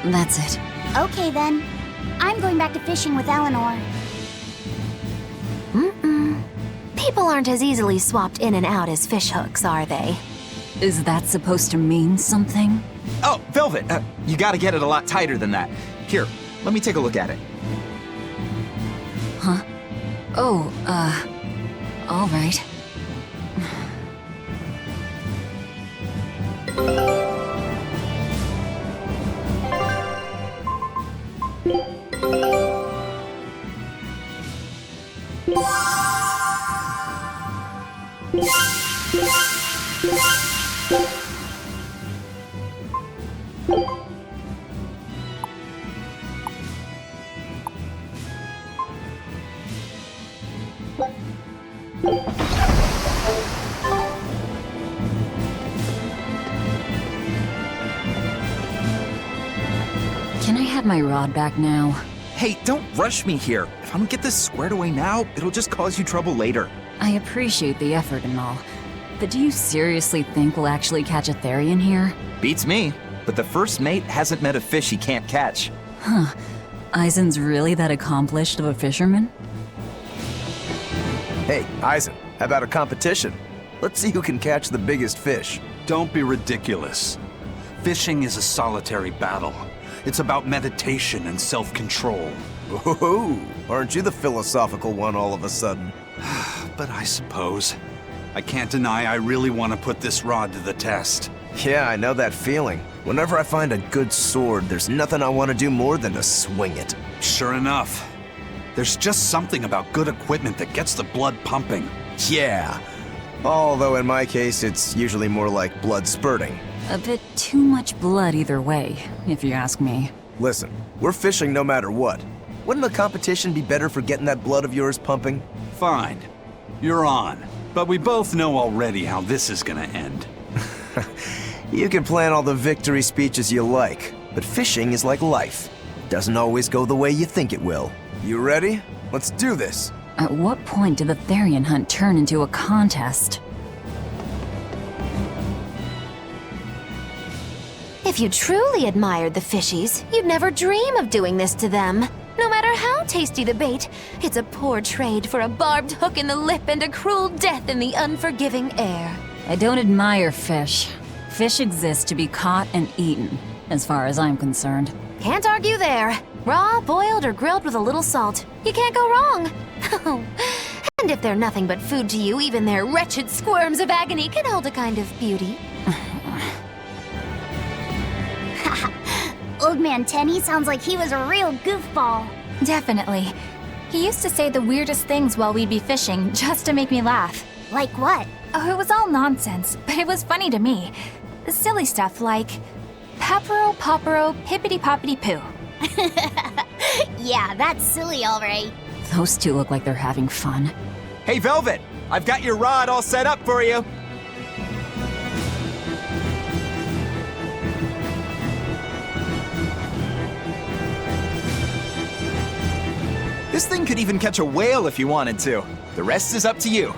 that's it. Okay then. I'm going back to fishing with Eleanor. People aren't as easily swapped in and out as fishhooks, are they? Is that supposed to mean something? Oh, Velvet, you gotta get it a lot tighter than that. Here, let me take a look at it. Huh? Oh, all right. Can I have my rod back now? Hey, don't rush me here. If I don't get this squared away now, it'll just cause you trouble later. I appreciate the effort and all, but do you seriously think we'll actually catch a Therian here? Beats me, but the first mate hasn't met a fish he can't catch. Huh. Eisen's really that accomplished of a fisherman? Hey, Eisen, how about a competition? Let's see who can catch the biggest fish. Don't be ridiculous. Fishing is a solitary battle. It's about meditation and self-control. Ooh, aren't you the philosophical one all of a sudden? But I suppose. I can't deny I really want to put this rod to the test. Yeah, I know that feeling. Whenever I find a good sword, there's nothing I want to do more than to swing it. Sure enough. There's just something about good equipment that gets the blood pumping. Yeah. Although in my case, it's usually more like blood spurting. A bit too much blood either way, if you ask me. Listen, we're fishing no matter what. Wouldn't the competition be better for getting that blood of yours pumping? Fine. You're on. But we both know already how this is gonna end. You can plan all the victory speeches you like, but fishing is like life. Doesn't always go the way you think it will. You ready? Let's do this. At what point did the Therian hunt turn into a contest? If you truly admired the fishies, you'd never dream of doing this to them. No matter how tasty the bait, it's a poor trade for a barbed hook in the lip and a cruel death in the unforgiving air. I don't admire fish. Fish exist to be caught and eaten, as far as I'm concerned. Can't argue there. Raw, boiled, or grilled with a little salt. You can't go wrong. And if they're nothing but food to you, even their wretched squirms of agony can hold a kind of beauty. Old Man Tenny sounds like he was a real goofball. Definitely. He used to say the weirdest things while we'd be fishing, just to make me laugh. Like what? Oh, it was all nonsense, but it was funny to me. Silly stuff like, Papero, Popero, Hippity Poppity Poo. Yeah, that's silly, all right. Those two look like they're having fun. Hey, Velvet! I've got your rod all set up for you! This thing could even catch a whale if you wanted to. The rest is up to you.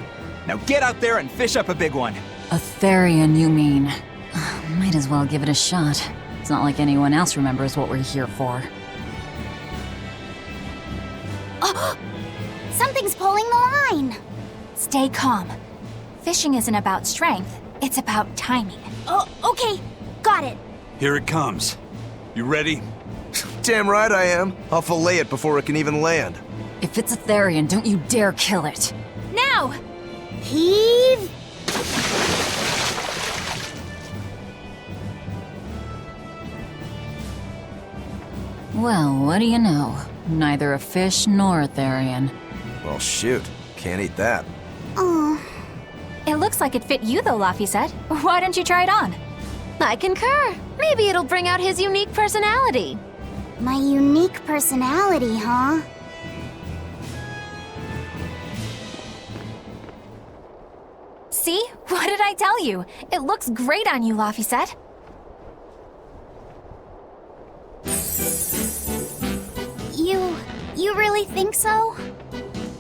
Now get out there and fish up a big one. A Therian, you mean? Might as well give it a shot. It's not like anyone else remembers what we're here for. Oh, something's pulling the line. Stay calm. Fishing isn't about strength, it's about timing. Oh, okay. Got it. Here it comes. You ready? Damn right I am. I'll fillet it before it can even land. If it's a Therian, don't you dare kill it. Now! Heave! Well, what do you know? Neither a fish nor a Therian. Well, shoot. Can't eat that. Oh. It looks like it fit you though, Laffy. Why don't you try it on? I concur. Maybe it'll bring out his unique personality. My unique personality, huh? See? What did I tell you? It looks great on you, Laffy. really think so?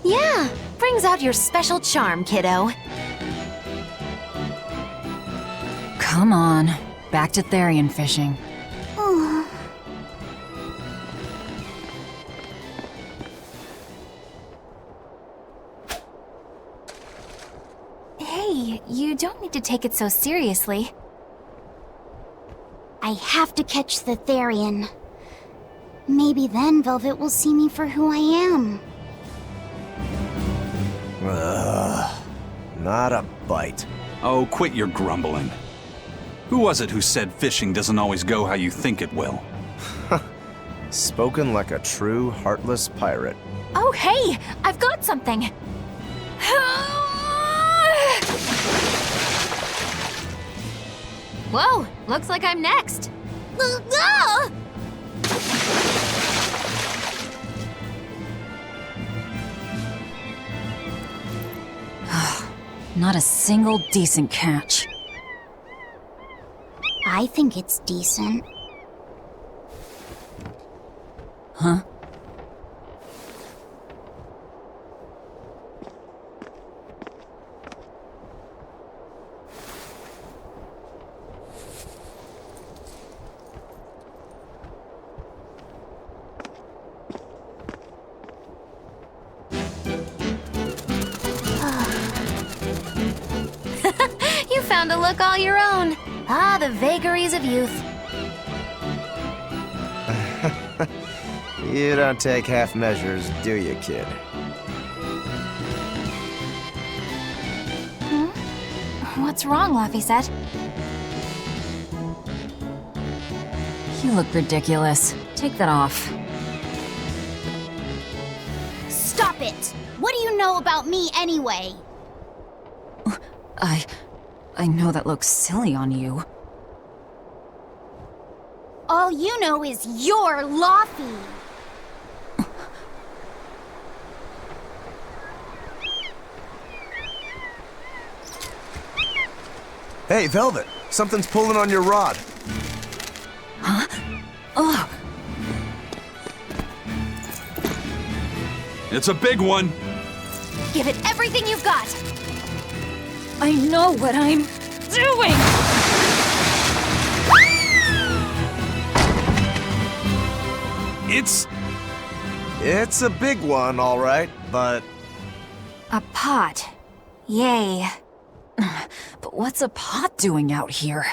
Yeah, brings out your special charm, kiddo. Come on, back to Therian fishing. Hey, you don't need to take it so seriously. I have to catch the Therian. Maybe then Velvet will see me for who I am. Not a bite. Oh, quit your grumbling. Who was it who said fishing doesn't always go how you think it will? Spoken like a true, heartless pirate. Oh, hey! I've got something! Whoa, looks like I'm next. Not a single decent catch. I think it's decent. Huh? You found a look all your own. Ah, the vagaries of youth. You don't take half measures, do you, kid? What's wrong, Laphicet? You look ridiculous. Take that off. Stop it! What do you know about me anyway? I know that looks silly on you. All you know is you're Laffy. Hey, Velvet! Something's pulling on your rod. Huh? Oh! It's a big one! Give it everything you've got! I know what I'm doing! It's a big one, all right, but... A pot. Yay. But what's a pot doing out here?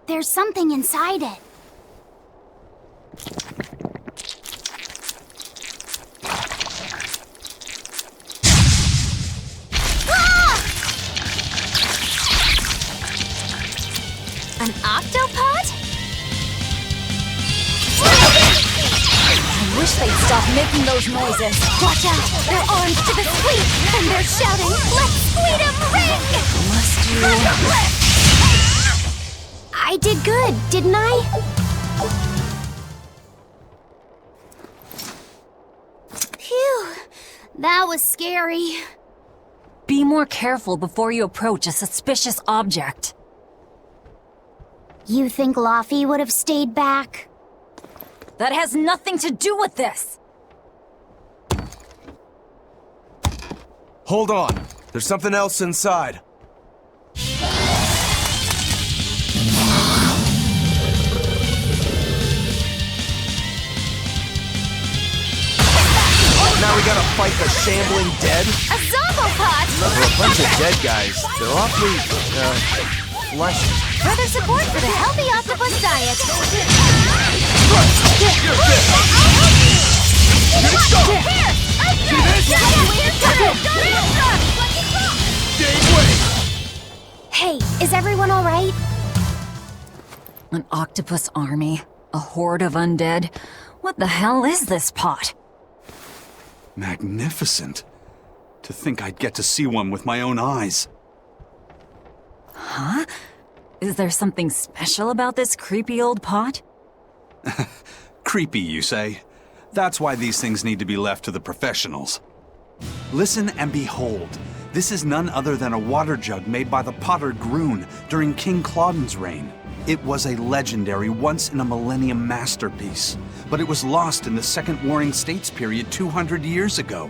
There's something inside it. An octopod? I wish they'd stop making those noises. Watch out! They're armed to the squeak! And they're shouting, "Let's squeed 'em, ring!" Must you... I did good, didn't I? Phew, that was scary. Be more careful before you approach a suspicious object. You think Laffy would have stayed back? That has nothing to do with this! Hold on. There's something else inside. Now we gotta fight the shambling dead? A zombopod! We're a bunch of dead guys. They're awfully, fleshy. Further support for the healthy octopus diet. Hey, is everyone all right? An octopus army? A horde of undead? What the hell is this pot? Magnificent. To think I'd get to see one with my own eyes. Huh? Is there something special about this creepy old pot? Creepy, you say? That's why these things need to be left to the professionals. Listen and behold. This is none other than a water jug made by the potter Groon during King Clauden's reign. It was a legendary, once-in-a-millennium masterpiece, but it was lost in the Second Warring States period 200 years ago.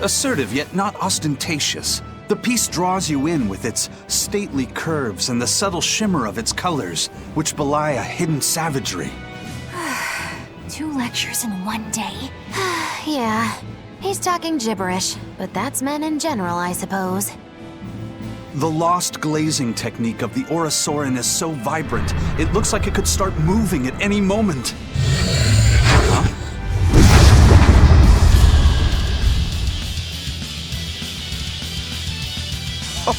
Assertive yet not ostentatious, the piece draws you in with its stately curves and the subtle shimmer of its colors, which belie a hidden savagery. 2 lectures in one day. Yeah, he's talking gibberish, but that's men in general, I suppose. The lost glazing technique of the Orosaurin is so vibrant, it looks like it could start moving at any moment. Huh?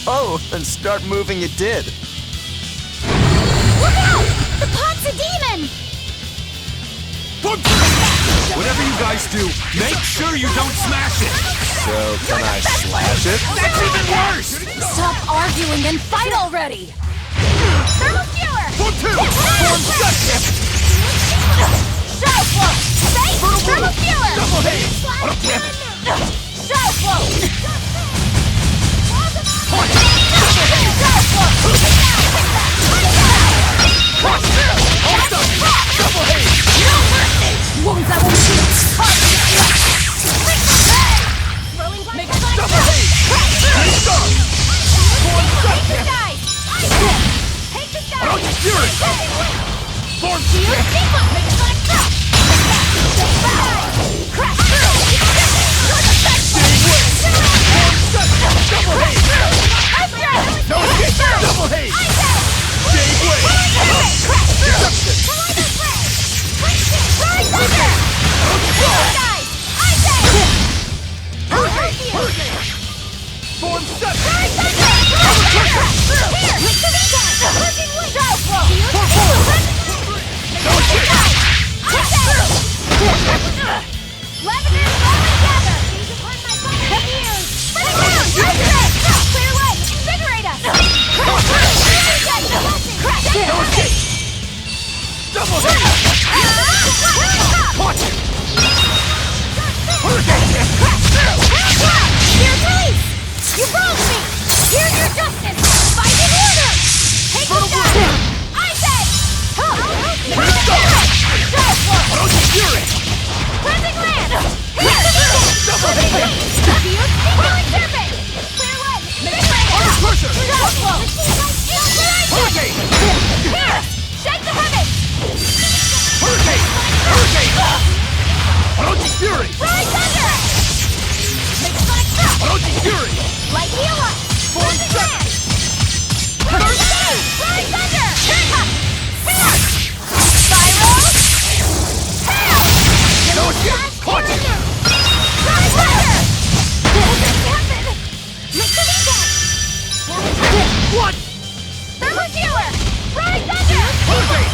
Oh, and start moving it did. Look out! The pot's a demon! Whatever you guys do, make sure you don't smash it! So, can I slash it? That's even worse! Stop arguing and fight already! Thermal skewer! Form 2! Form Shutdown! Shadow flow! Say! Thermal skewer! Double haze! Oh, damn it! Shadow flow! Double haze! Wounds that will shoot! Double haze! Let's go! Form Shutdown! Take the sky! Don't fury! Form Crash through! Double haze! No escape! Double haze! Jade Wave! Deception! Form set! Double hit! Watch it! Hurricane! Your release! You wronged me! Here's your justice! Fight in order! Take the sky! I say! Fury! Cleansing land! Double hit! Fuse Sequeling Serpent! Clear way! Crusher! Hurricane! Here! Shake the heavens! Hurricane! Hurricane! Orochi Fury! Rise thunder! Make a sonic stop! Orochi Fury! Light heal up! Form set! Rise thunder! Here! Spiral! Hail! No escape! Watch it! Rise thunder! Make the weekend! What? Thermal skewer! Rise thunder! Hurricane!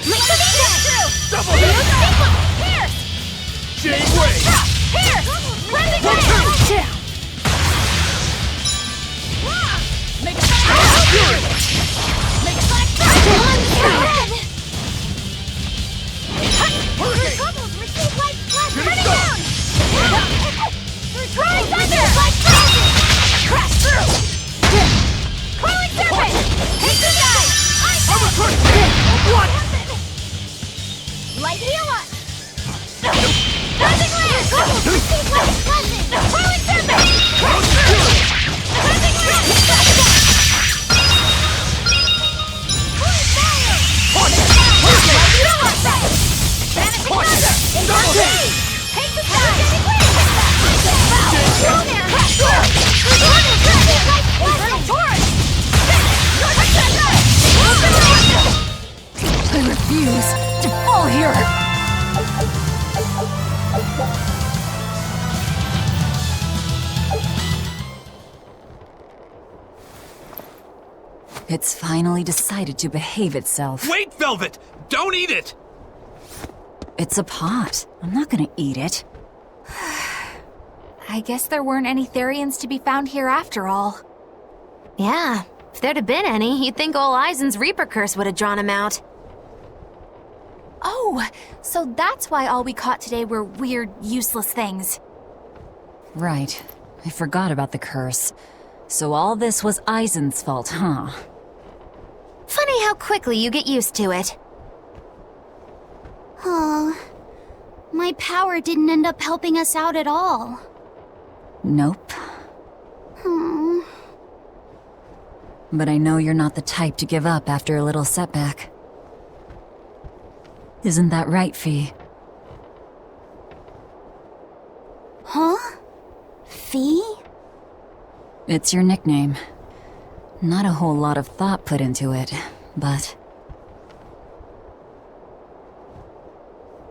Make the weekend! Double hit! Here! Jade Wave! Here! Cleansing land! Make a Fury! Make a sonic strike! Hurricane! Receive light flash! Get it Turn it done! down! Rise thunder! Crash through! Coiling serpent! Take the sky! I'm a crusher! What? Light heal us! Cleansing land! Receive light blessing! Coiling serpent! Cleansing land! Coiling fire! Light heal us! Vanishing thunder! Take the sky! Go there! I refuse to fall here! It's finally decided to behave itself. Wait, Velvet! Don't eat it! It's a pot. I'm not gonna eat it. I guess there weren't any Therians to be found here after all. Yeah, if there'd have been any, you'd think ol' Eisen's Reaper curse would have drawn him out. Oh, so that's why all we caught today were weird, useless things. Right. I forgot about the curse. So all this was Eisen's fault, huh? Funny how quickly you get used to it. Oh, my power didn't end up helping us out at all. Nope. Hmm. But I know you're not the type to give up after a little setback. Isn't that right, Fee? Huh? Fee? It's your nickname. Not a whole lot of thought put into it, but...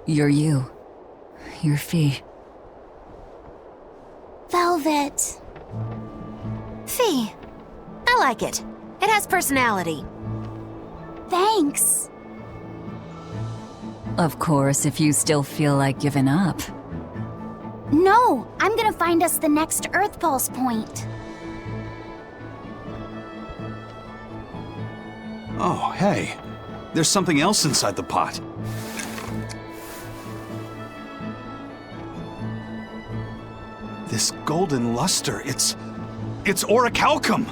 You're you. You're Fee. Velvet. Fee. I like it. It has personality. Thanks. Of course, if you still feel like giving up. No, I'm gonna find us the next Earth Pulse point. Oh, hey. There's something else inside the pot. This golden luster, it's orichalcum!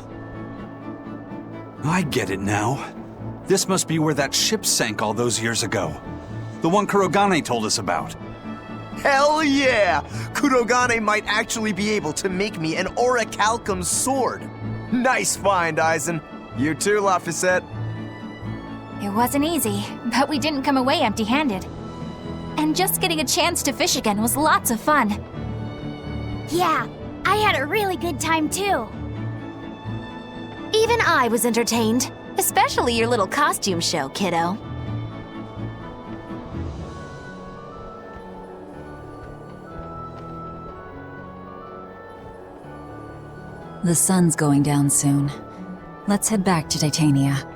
I get it now. This must be where that ship sank all those years ago. The one Kurogane told us about. Hell yeah! Kurogane might actually be able to make me an orichalcum sword. Nice find, Eisen. You too, Laphicet. It wasn't easy, but we didn't come away empty-handed. And just getting a chance to fish again was lots of fun. Yeah, I had a really good time too. Even I was entertained. Especially your little costume show, kiddo. The sun's going down soon. Let's head back to Titania.